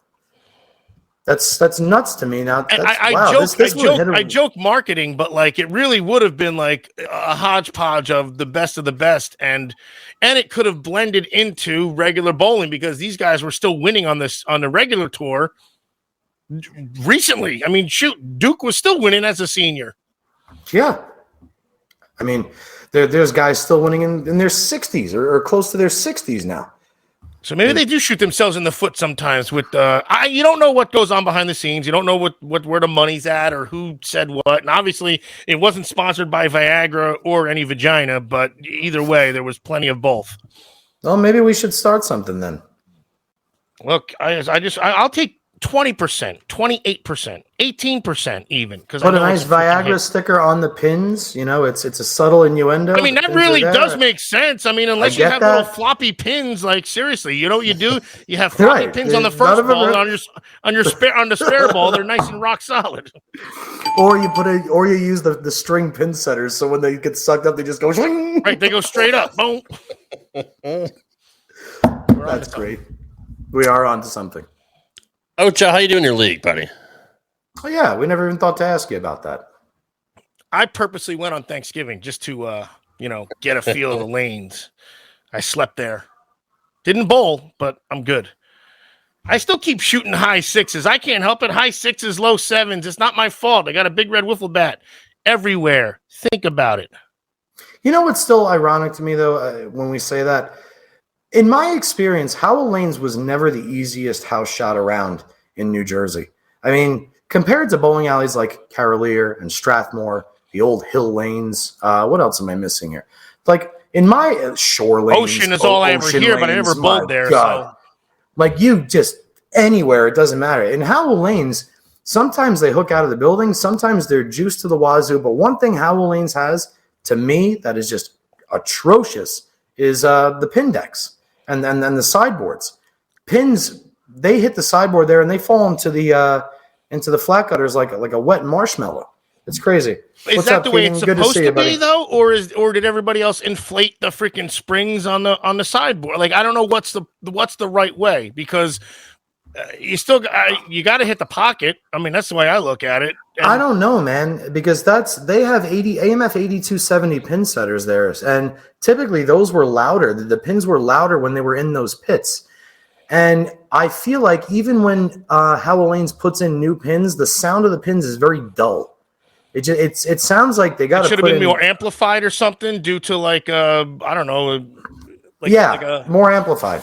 That's nuts to me. Now I joke marketing, but like it really would have been like a hodgepodge of the best, and it could have blended into regular bowling, because these guys were still winning on the regular tour recently. I mean, shoot, Duke was still winning as a senior. Yeah, I mean, there's guys still winning in their 60s or close to their 60s now. So maybe they do shoot themselves in the foot sometimes with you don't know what goes on behind the scenes. You don't know where the money's at or who said what. And obviously it wasn't sponsored by Viagra or any vagina, but either way, there was plenty of both. Well, maybe we should start something then. Look, I'll take 20%, 28%, 18% even. Put a nice Viagra sticker on the pins. You know, it's a subtle innuendo. I mean, that really does make sense. I mean, unless you have little floppy pins, like seriously, you know what you do? You have floppy pins on the first ball, and on the spare ball, they're nice and rock solid. Or you use the string pin setters, so when they get sucked up, they just go swing. Right, they go straight up. Boom. That's great. We are onto something. Ocho, how you doing in your league, buddy? Oh yeah, we never even thought to ask you about that. I purposely went on Thanksgiving just to get a feel of the lanes. I slept there. Didn't bowl, but I'm good. I still keep shooting high sixes. I can't help it. High sixes, low sevens. It's not my fault. I got a big red wiffle bat everywhere. Think about it. You know what's still ironic to me, though, when we say that? In my experience, Howell Lanes was never the easiest house shot around in New Jersey. I mean, compared to bowling alleys like Carolier and Strathmore, the old hill lanes, what else am I missing here? Like, in my shore lanes. Ocean is all I ever hear, but I never bowled there. So. Like, you just, anywhere, it doesn't matter. In Howell Lanes, sometimes they hook out of the building, sometimes they're juiced to the wazoo, but one thing Howell Lanes has, to me, that is just atrocious, is the pin decks. And then the sideboards, pins, they hit the sideboard there and they fall into the flat gutters like a wet marshmallow. It's crazy. Is that the way it's supposed to be, though, or did everybody else inflate the freaking springs on the sideboard? Like, I don't know what's the right way, because you got to hit the pocket. I mean, that's the way I look at it. And I don't know, man, because they have AMF 8270 pin setters there, and typically those were louder. The pins were louder when they were in those pits. And I feel like even when Howell Lanes puts in new pins, the sound of the pins is very dull. It sounds like they got to should have been more amplified or something due to like I don't know. More amplified.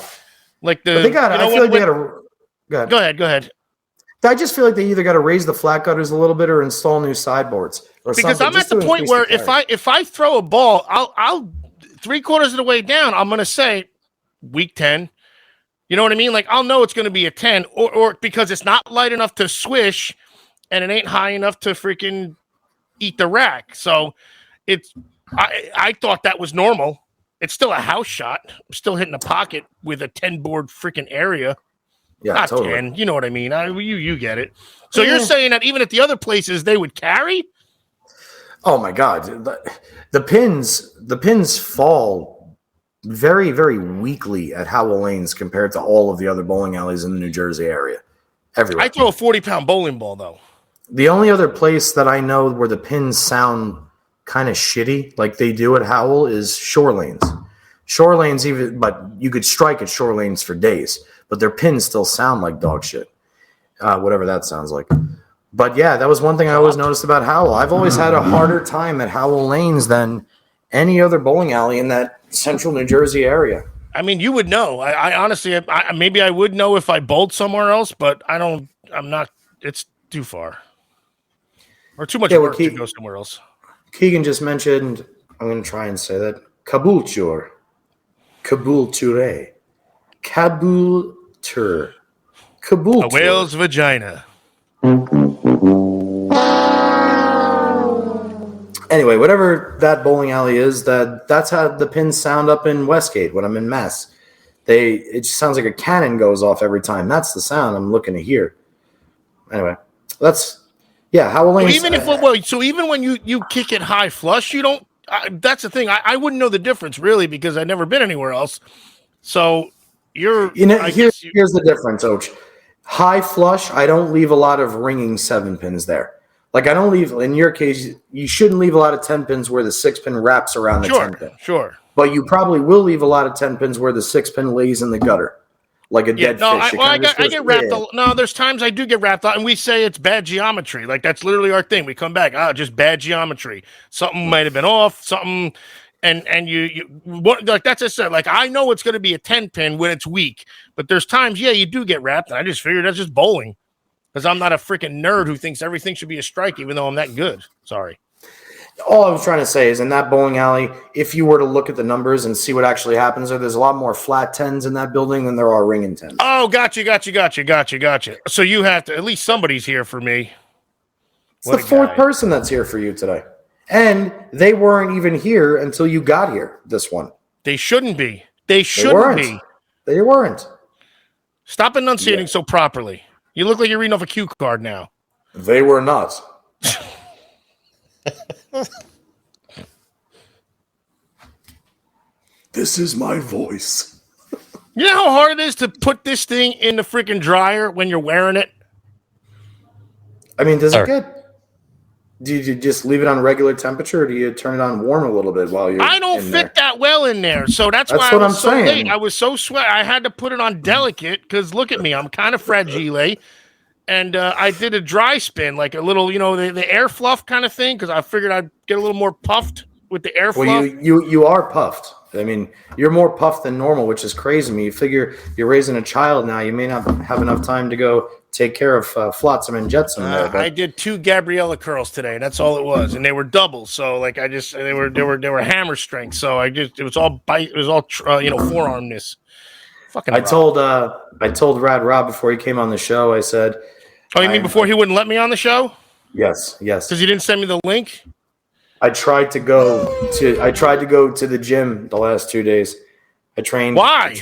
Like but they got. I feel like they got to. Go ahead. I just feel like they either got to raise the flat gutters a little bit or install new sideboards or because something. I'm at the point where if I throw a ball, I'll 3/4 of the way down, I'm gonna say week 10. You know what I mean? Like I'll know it's gonna be a 10, or because it's not light enough to swish, and it ain't high enough to freaking eat the rack. So I thought that was normal. It's still a house shot. I'm still hitting the pocket with a 10-board freaking area. Yeah, not totally. 10. You know what I mean? You get it. So you're saying that even at the other places they would carry? Oh my God, the pins fall very, very weakly at Howell Lanes compared to all of the other bowling alleys in the New Jersey area. Everywhere. I throw a 40-pound bowling ball though. The only other place that I know where the pins sound kind of shitty, like they do at Howell, is Shore Lanes. Shore Lanes, but you could strike at Shore Lanes for days, but their pins still sound like dog shit. Whatever that sounds like. But yeah, that was one thing I always noticed about Howell. I've always had a harder time at Howell Lanes than any other bowling alley in that central New Jersey area. I mean, you would know. I honestly, maybe I would know if I bowled somewhere else, but I'm not. It's too far. Or too much work to go somewhere else. Keegan just mentioned, I'm going to try and say that, Kabultur. Kabulture. Kabultur. Kabultur. A whale's vagina. Anyway, whatever that bowling alley is, that's how the pins sound up in Westgate when I'm in Mass. It just sounds like a cannon goes off every time. That's the sound I'm looking to hear. Anyway, Howell Lanes. So even when you kick it high flush, you don't. That's the thing. I wouldn't know the difference really because I've never been anywhere else. So here's the difference, Oach. High flush, I don't leave a lot of ringing 7 pins there. Like I don't leave. In your case, you shouldn't leave a lot of 10 pins where the 6 pin wraps around the 10 pin. Sure. But you probably will leave a lot of 10 pins where the 6 pin lays in the gutter. Like a dead fish. I get wrapped. No, there's times I do get wrapped out, and we say it's bad geometry. Like that's literally our thing. We come back, just bad geometry. Something might have been off. Something, and you like that's just said. Like I know it's going to be a 10 pin when it's weak, but there's times, you do get wrapped. And I just figured that's just bowling, because I'm not a freaking nerd who thinks everything should be a strike, even though I'm that good. Sorry. All I was trying to say is in that bowling alley, if you were to look at the numbers and see what actually happens there's a lot more flat 10s in that building than there are ringing 10s. Oh, gotcha. So you have to, at least somebody's here for me. It's the fourth person that's here for you today. And they weren't even here until you got here, this one. They shouldn't be. They weren't. Stop enunciating so properly. You look like you're reading off a cue card now. They were not. This is my voice. You know how hard it is to put this thing in the freaking dryer when you're wearing it? I mean, does it get... Do you just leave it on regular temperature, or do you turn it on warm a little bit while you're I don't fit that well in there, so that's why I was so late. I was so sweaty. I had to put it on delicate, because look at me. I'm kind of fragile. And I did a dry spin, like a little, the air fluff kind of thing, because I figured I'd get a little more puffed with the air fluff. Well, you are puffed. I mean, you're more puffed than normal, which is crazy to me. You figure you're raising a child now. You may not have enough time to go take care of Flotsam and Jetsam. I did 2 Gabriella curls today. That's all it was, and they were doubles. So like they were hammer strength. So it was all bite. It was all forearmness. Fucking. I told Rad Rob before he came on the show. I said. Oh, you mean before he wouldn't let me on the show? Yes. Because you didn't send me the link? I tried to go to the gym the last 2 days. I trained. Why?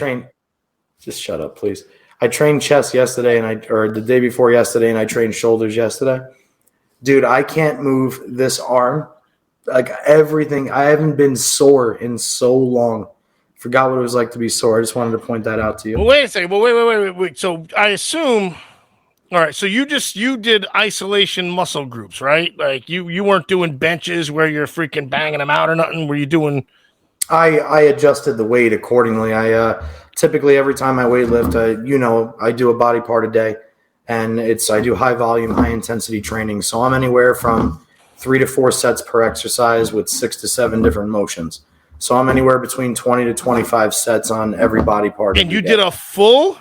Just shut up, please. I trained chest yesterday or the day before yesterday, and I trained shoulders yesterday. Dude, I can't move this arm. Like everything. I haven't been sore in so long. Forgot what it was like to be sore. I just wanted to point that out to you. Well, wait a second. Well, wait. So I assume. All right, so you did isolation muscle groups, right? Like you weren't doing benches where you're freaking banging them out or nothing. Were you doing? I adjusted the weight accordingly. I typically every time I weight lift, I do a body part a day, and I do high volume, high intensity training. So I'm anywhere from 3 to 4 sets per exercise with 6 to 7 different motions. So I'm anywhere between 20 to 25 sets on every body part. And you did a full?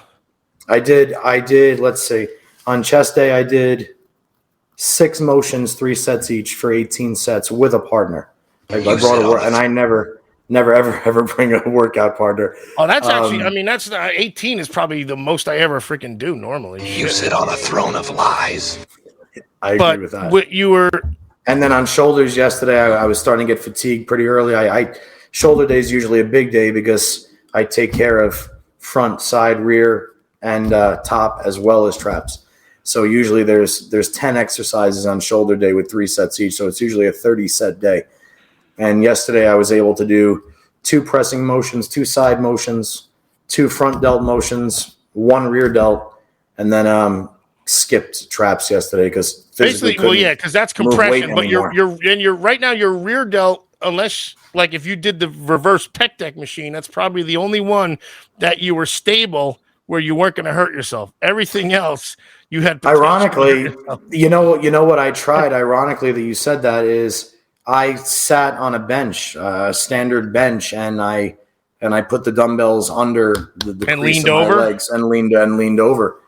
I did, let's see. On chest day, I did 6 motions, 3 sets each for 18 sets with a partner. I brought a and I never ever bring a workout partner. Oh, that's actually, I mean, that's 18 is probably the most I ever freaking do normally. You sit on a throne of lies. I agree with that. But you were. And then on shoulders yesterday, I was starting to get fatigued pretty early. Shoulder day is usually a big day because I take care of front, side, rear, and top as well as traps. So usually there's 10 exercises on shoulder day with 3 sets each. So it's usually a 30-set day. And yesterday I was able to do 2 pressing motions, 2 side motions, 2 front delt motions, 1 rear delt, and then skipped traps yesterday because basically, well, yeah, because that's compression. But you're right now your rear delt, unless like if you did the reverse pec deck machine, that's probably the only one that you were stable where you weren't going to hurt yourself. Everything else you had. Ironically, you know what I tried. Ironically, that you said that is I sat on a bench, a standard bench, and I put the dumbbells under the and crease leaned of my over legs and leaned over.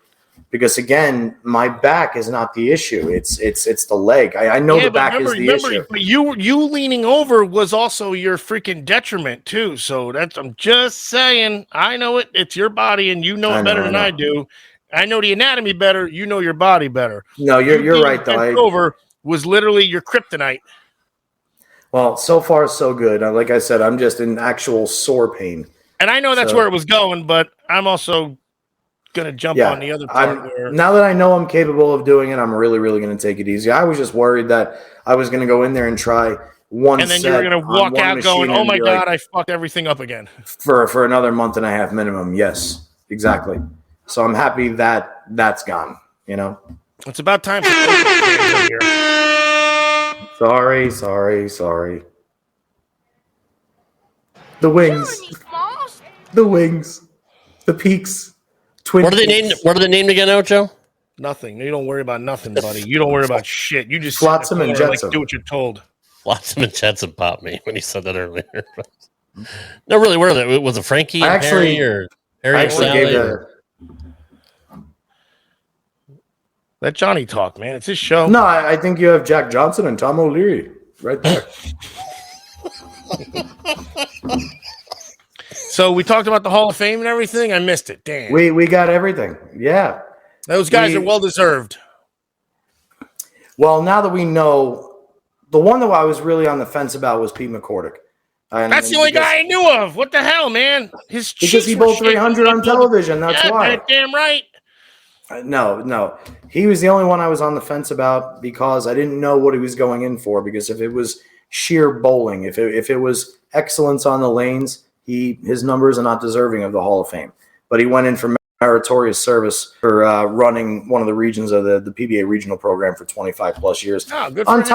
Because again, my back is not the issue. It's the leg. I know the back is the issue. But you leaning over was also your freaking detriment too. So I'm just saying. I know it. It's your body, and you know it better than I do. I know the anatomy better. You know your body better. No, you're right though. Over was literally your kryptonite. Well, so far so good. Like I said, I'm just in actual sore pain. And I know that's where it was going, but I'm also going to jump on the other part. Now that I know I'm capable of doing it, I'm really, really going to take it easy. I was just worried that I was going to go in there and try one set. And then you were going to walk out going, oh my God, I fucked everything up again. For another month and a half minimum. Yes, exactly. So I'm happy that that's gone, you know. It's about time for here. Sorry. The wings. The wings. The peaks. What are they named again, Ocho? Nothing. You don't worry about nothing, buddy. You don't worry about shit. You just Flotsam and Jetsam. Like, do what you're told. Flotsam and Jetsam popped me when you said that earlier. No, really, what are they? Was it Frankie and Harry or Harry and Sally? Let Johnny talk, man. It's his show. No, I think you have Jack Johnson and Tom O'Leary right there. So we talked about the Hall of Fame and everything. I missed it. Damn. We got everything. Yeah. Those guys are well deserved. Well, now that we know, the one that I was really on the fence about was Pete McCordick. That's the only guy I knew of. What the hell, man? Because he bowled 300 on television. That's why. Damn right. No. He was the only one I was on the fence about because I didn't know what he was going in for. Because if it was sheer bowling, if it was excellence on the lanes, his numbers are not deserving of the Hall of Fame. But he went in for meritorious service for running one of the regions of the PBA regional program for 25 plus years. Oh, good for on him,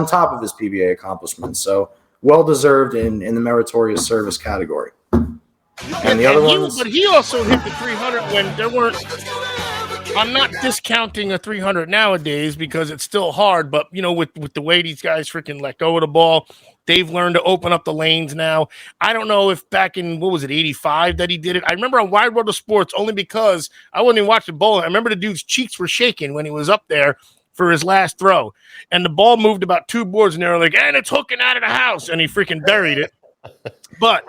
top of his PBA accomplishments. So well deserved in the meritorious service category. And the other ones, but he also hit the 300 when there weren't. I'm not discounting a 300 nowadays because it's still hard, but you know, with the way these guys freaking let go of the ball, they've learned to open up the lanes now. I don't know if back in, 85 that he did it. I remember on Wide World of Sports only because I wasn't even watching bowling. I remember the dude's cheeks were shaking when he was up there for his last throw. And the ball moved about 2 boards and they were like, and it's hooking out of the house. And he freaking buried it. But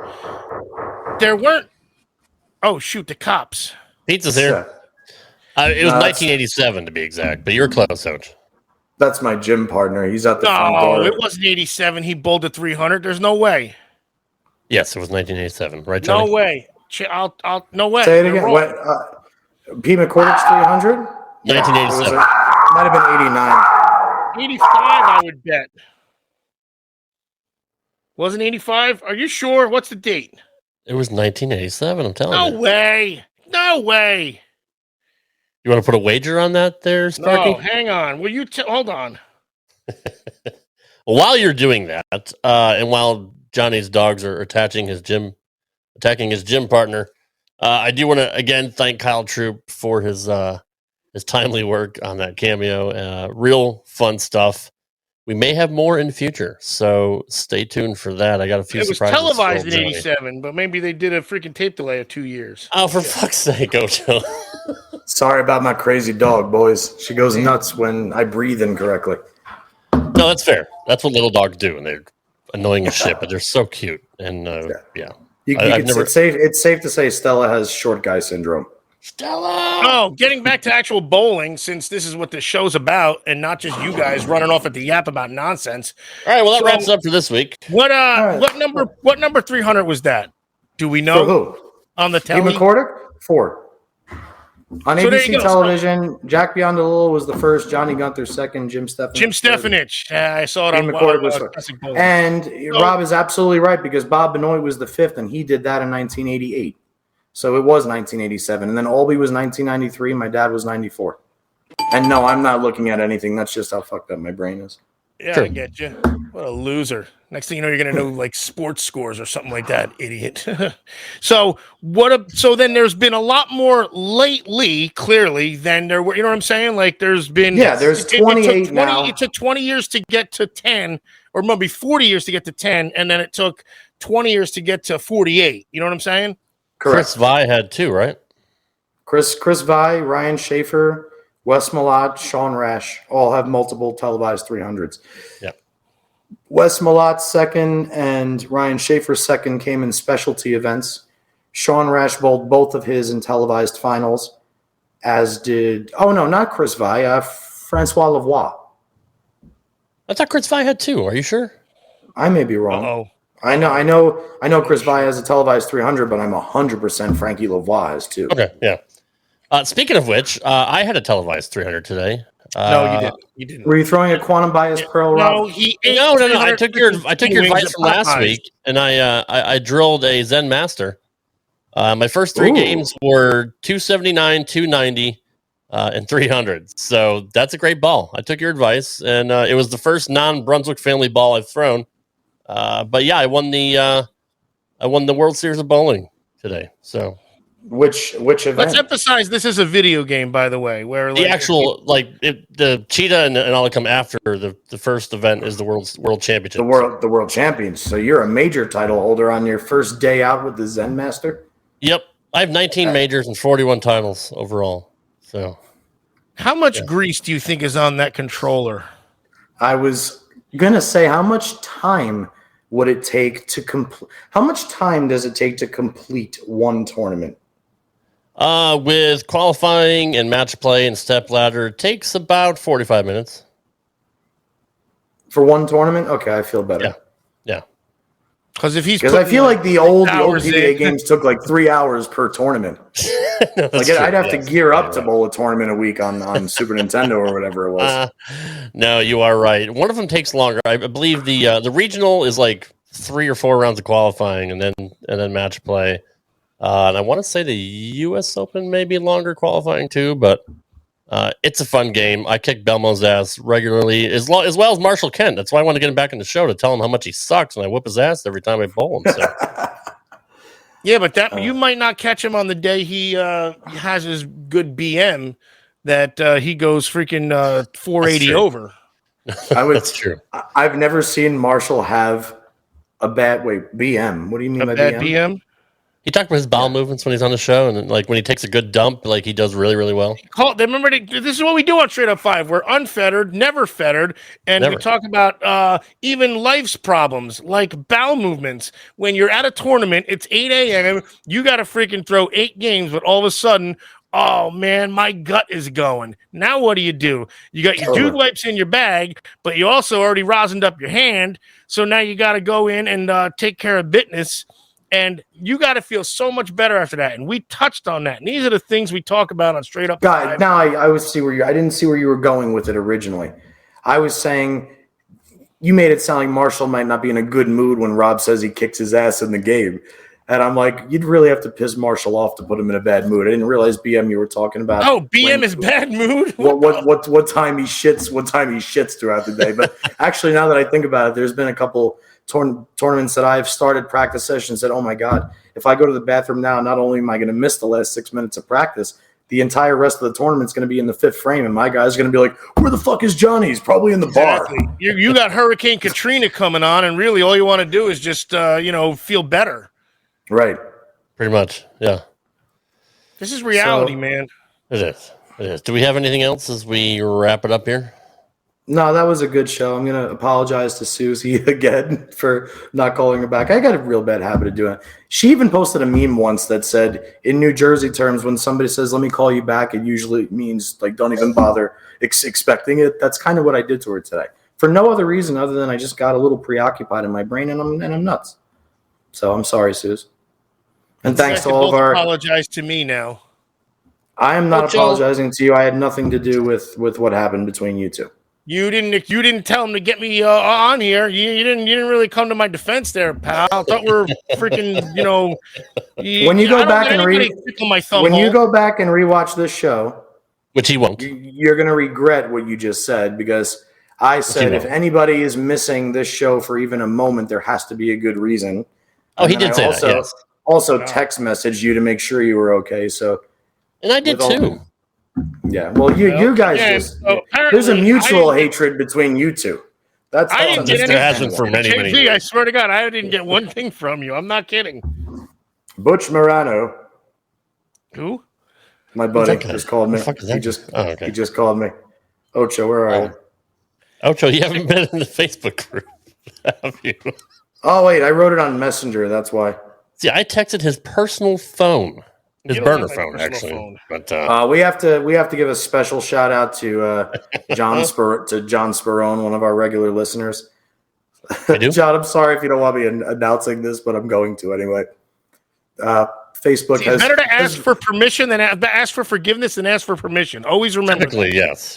there weren't, oh, shoot, the cops. Pizza's here. It was 1987 to be exact, but you're close, Coach. That's my gym partner. He's at the front door. No, it wasn't 87. He bowled a 300. There's no way. Yes, it was 1987. Right, Johnny? No way. I'll no way. Say it again. What? Pete McCordick's 300? 1987. Might have been 89. 85, I would bet. Wasn't 85? Are you sure? What's the date? It was 1987, I'm telling you. No way. No way. You want to put a wager on that there, Sparky? No, hang on. Will you hold on. Well, while you're doing that, and while Johnny's dogs are attacking his gym partner, I do want to again thank Kyle Troop for his timely work on that cameo. Real fun stuff. we may have more in the future. So stay tuned for that. I got a few It was surprises. televised in '87, but maybe they did a freaking tape delay of 2 years. Oh, for fuck's sake, Ocho. Sorry about my crazy dog, boys. She goes nuts when I breathe incorrectly. No, that's fair. That's what little dogs do, and they're annoying as shit, but they're so cute. And yeah. It's safe to say Stella has short guy syndrome. Stella! Oh, getting back to actual bowling, since this is what the show's about, and not just you guys running off at the yap about nonsense. All right, well, that wraps up for this week. What number 300 was that? Do we know? For who? On the Steve telly? McCordick? 4. On So there you ABC go. television, Jack Biondolillo was the first, Johnny Gunther second, Jim Stefanich. Jim Stefanich. I saw it Steve on McCordick was Classic Bowling. And Rob is absolutely right, because Bob Benoit was the 5th, and he did that in 1988. So it was 1987. And then Albee was 1993. My dad was 94. And no, I'm not looking at anything. That's just how fucked up my brain is. Yeah, Sure. I get you. What a loser. Next thing you know, you're going to know like sports scores or something like that, idiot. So then there's been a lot more lately, clearly, than there were. You know what I'm saying? Like there's been. Yeah, there's 28 now. It took 20 years to get to 10, or maybe 40 years to get to 10, and then it took 20 years to get to 48. You know what I'm saying? Correct. Chris Vi had 2, right? Chris Vi, Ryan Schaefer, Wes Malott, Sean Rash all have multiple televised 300s. Yeah. Wes Malott's second and Ryan Schaefer's second came in specialty events. Sean Rash bowled both of his in televised finals, as did not Chris Vi, Francois Lavoie. I thought Chris Vi had 2. Are you sure? I may be wrong. Uh-oh. I know Chris Vi has a televised 300, but I'm 100% Frankie Lavoie has 2. Okay, yeah. Speaking of which, I had a televised 300 today. No, you didn't. You didn't. Were you throwing a quantum bias pearl, Rob? No, he ate No. I took your 350 advice wings from at last Popeyes. week, and I drilled a Zen Master. My first 3 Ooh. games were 279, 290, and 300. So that's a great ball. I took your advice, and it was the first non-Brunswick family ball I've thrown. But yeah, I won the World Series of Bowling today. So Which event? Let's emphasize this is a video game, by the way, where the actual the cheetah and all that come after the first event is the world championship. the world champions. So you're a major title holder on your first day out with the Zen Master? Yep, I have 19 majors and 41 titles overall. So how much grease do you think is on that controller? I was gonna say, how much time would it take to complete? How much time does it take to complete one tournament? With qualifying and match play and step ladder, it takes about 45 minutes. For one tournament? Okay, I feel better. Yeah. Because I feel like the old PBA in. games took like 3 hours per tournament. No, Like I'd have to gear up to bowl a tournament a week on Super Nintendo or whatever it was. No, you are right. One of them takes longer. I believe the regional is like 3 or 4 rounds of qualifying and then match play. And I want to say the U.S. Open may be longer qualifying too, but it's a fun game. I kick Belmo's ass regularly, as well as Marshall Kent. That's why I want to get him back in the show to tell him how much he sucks, and I whip his ass every time I bowl him. So. Yeah, but you might not catch him on the day he has his good BM that he goes freaking 480 over. That's true. I've never seen Marshall have a bad BM. What do you mean by Bad BM? BM? He talked about his bowel movements when he's on the show, and like when he takes a good dump, like he does really, really well. Remember, this is what we do on Straight Up 5. We're unfettered, never fettered, and we talk about even life's problems, like bowel movements. When you're at a tournament, it's 8 a.m., you got to freaking throw 8 games, but all of a sudden, oh, man, my gut is going. Now what do? You got your dude wipes in your bag, but you also already rosined up your hand, so now you got to go in and take care of business. And you got to feel so much better after that. And we touched on that. And these are the things we talk about on Straight Up. God, now I didn't see where you were going with it originally. I was saying you made it sound like Marshall might not be in a good mood when Rob says he kicks his ass in the game. And I'm like, you'd really have to piss Marshall off to put him in a bad mood. I didn't realize BM you were talking about. Oh, BM is bad mood? What time he shits throughout the day. But actually, now that I think about it, there's been a couple tournaments that I've started practice sessions that, oh my God, if I go to the bathroom now, not only am I going to miss the last 6 minutes of practice, the entire rest of the tournament's going to be in the fifth frame, and my guy's going to be like, where the fuck is Johnny? He's probably in the bar. You got Hurricane Katrina coming on, and really all you want to do is just, feel better. Right. Pretty much, yeah. This is reality, man. It is. It is. Do we have anything else as we wrap it up here? No, that was a good show. I'm going to apologize to Susie again for not calling her back. I got a real bad habit of doing it. She even posted a meme once that said, in New Jersey terms, when somebody says, let me call you back, it usually means, like, don't even bother expecting it. That's kind of what I did to her today. For no other reason other than I just got a little preoccupied in my brain, and I'm nuts. So I'm sorry, Suze. And thanks to all of our... Apologize to me now. I am not apologizing to you. I had nothing to do with what happened between you two. You didn't tell him to get me on here. You didn't really come to my defense there, pal. I thought we're freaking, when you go back and rewatch this show, which he won't, you're going to regret what you just said, because I said if anybody is missing this show for even a moment, there has to be a good reason. Oh, he did say that. Yes. Also, text messaged you to make sure you were okay. So, and I did too. Yeah, well, you guys there's a mutual hatred between you two. That's I didn't get anything for many years. I swear to God, I didn't get one thing from you. I'm not kidding. Butch Morano. Who? My buddy just called me. He just called me. Ocho, where are you? Ocho, you haven't been in the Facebook group, have you? Oh, wait, I wrote it on Messenger. That's why. See, I texted his personal phone. His burner phone, actually. Phone. But we have to give a special shout out to John Sperone, one of our regular listeners. John, I'm sorry if you don't want me announcing this, but I'm going to anyway. Facebook has better to ask for permission than ask for forgiveness than ask for permission. Always remember. Technically, yes.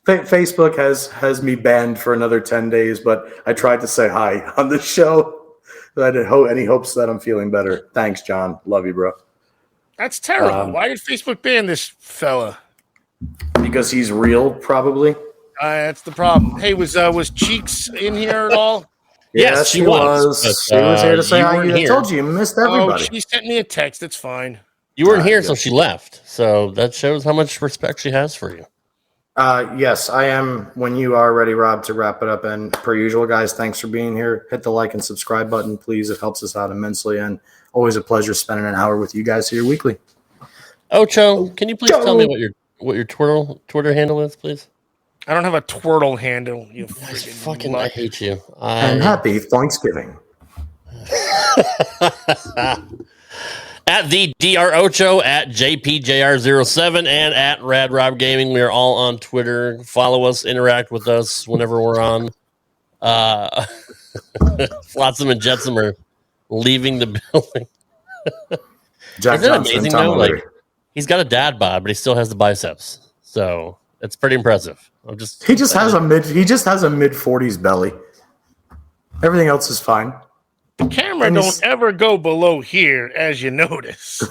Facebook has me banned for another 10 days, but I tried to say hi on the show. I had any hopes that I'm feeling better. Thanks, John. Love you, bro. That's terrible. Why did Facebook ban this fella? Because he's real, probably. That's the problem. Hey, was Cheeks in here at all? Yes, she was. She was here to say hi. I told you missed everybody. She sent me a text. It's fine. You weren't here, so she left. So that shows how much respect she has for you. Yes, I am. When you are ready, Rob, to wrap it up. And per usual, guys, thanks for being here. Hit the like and subscribe button, please. It helps us out immensely. And always a pleasure spending an hour with you guys here weekly. Ocho, can you please tell me what your Twitter handle is, please? I don't have a twirtle handle. You I hate you. And happy Thanksgiving. At the Dr Ocho, at JPJR07, and at Rad Rob Gaming. We are all on Twitter. Follow us, interact with us whenever we're on. Flotsam and Jetsam are leaving the building. Jack Isn't it Johnson, amazing though? Like, he's got a dad bod, but he still has the biceps. So it's pretty impressive. He just has a mid 40s belly. Everything else is fine. The camera don't ever go below here, as you notice.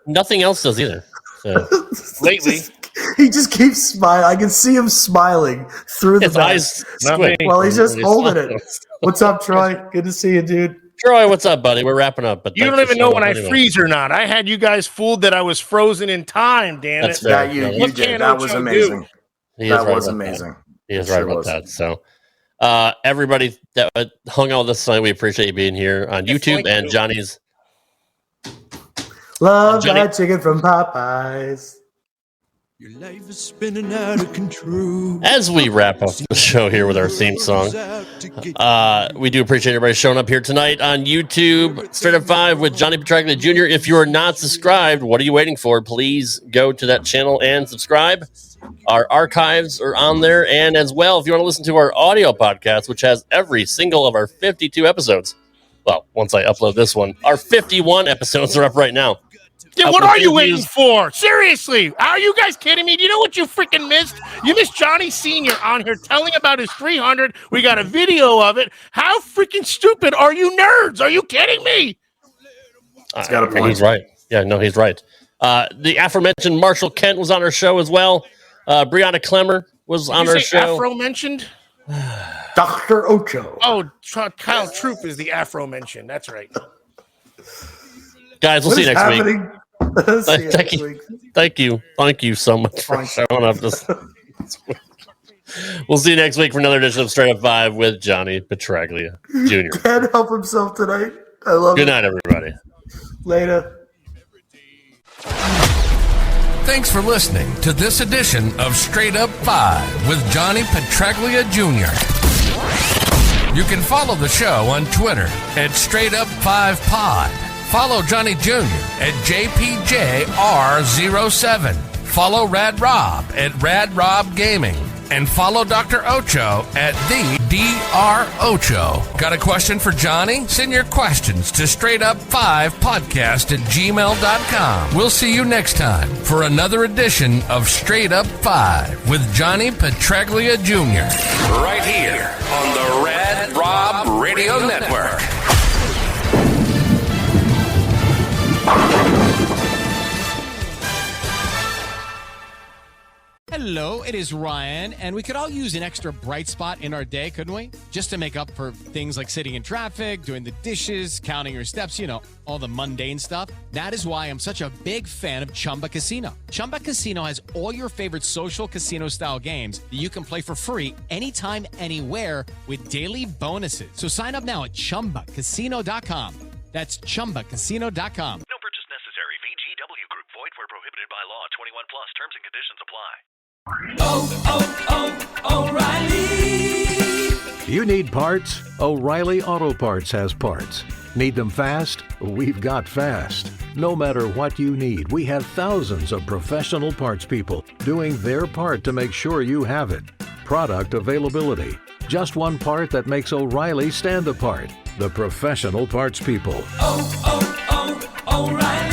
Nothing else does either. So. Lately, he just keeps smiling. I can see him smiling through the eyes squint. Well, he's just holding it. What's up, Troy? Good to see you, dude. Troy, what's up, buddy? We're wrapping up. But you don't even know when I freeze or not. I had you guys fooled that I was frozen in time. Damn it! That you did. That was amazing. That was amazing. He is right about that. So. Everybody that hung out with us tonight, we appreciate you being here on YouTube and Johnny's. Love that chicken from Popeyes. Your life is spinning out of control. As we wrap up the show here with our theme song, we do appreciate everybody showing up here tonight on YouTube. Straight Up 5 with Johnny Petraglia Jr. If you are not subscribed, what are you waiting for? Please go to that channel and subscribe. Our archives are on there. And as well, if you want to listen to our audio podcast, which has every single of our 52 episodes. Well, once I upload this one, our 51 episodes are up right now. Yeah, what are you waiting for? Seriously, are you guys kidding me? Do you know what you freaking missed? You missed Johnny Sr. on here telling about his 300. We got a video of it. How freaking stupid are you nerds? Are you kidding me? He's got a point. He's right. Yeah, no, he's right. The aforementioned Marshall Kent was on our show as well. Brianna Clemmer was on our show. Afro-mentioned? Dr. Ocho. Oh, Kyle Troop is the Afro-mentioned. That's right. Guys, we'll see you next week. See you next week. Thank you so much for showing up this week. We'll see you next week for another edition of Straight Up 5 with Johnny Petraglia Jr. Can't help himself tonight. I love it. Good night, everybody. Later. Thanks for listening to this edition of Straight Up 5 with Johnny Petraglia Jr. You can follow the show on Twitter at Straight Up 5 Pod. Follow Johnny Jr. at JPJR07. Follow Rad Rob at Rad Rob Gaming. And follow Dr. Ocho at the Dr. Ocho. Got a question for Johnny? Send your questions to straightUp5podcast@gmail.com. We'll see you next time for another edition of Straight Up 5 with Johnny Petraglia Jr. Right here on the Rad Rob Radio Network. Hello, it is Ryan, and we could all use an extra bright spot in our day, couldn't we? Just to make up for things like sitting in traffic, doing the dishes, counting your steps, all the mundane stuff. That is why I'm such a big fan of Chumba Casino. Chumba Casino has all your favorite social casino-style games that you can play for free anytime, anywhere with daily bonuses. So sign up now at ChumbaCasino.com. That's ChumbaCasino.com. No purchase necessary. VGW Group. Void where prohibited by law. 21 plus. Terms and conditions apply. O'Reilly. You need parts? O'Reilly Auto Parts has parts. Need them fast? We've got fast. No matter what you need, we have thousands of professional parts people doing their part to make sure you have it. Product availability. Just one part that makes O'Reilly stand apart. The professional parts people. O'Reilly.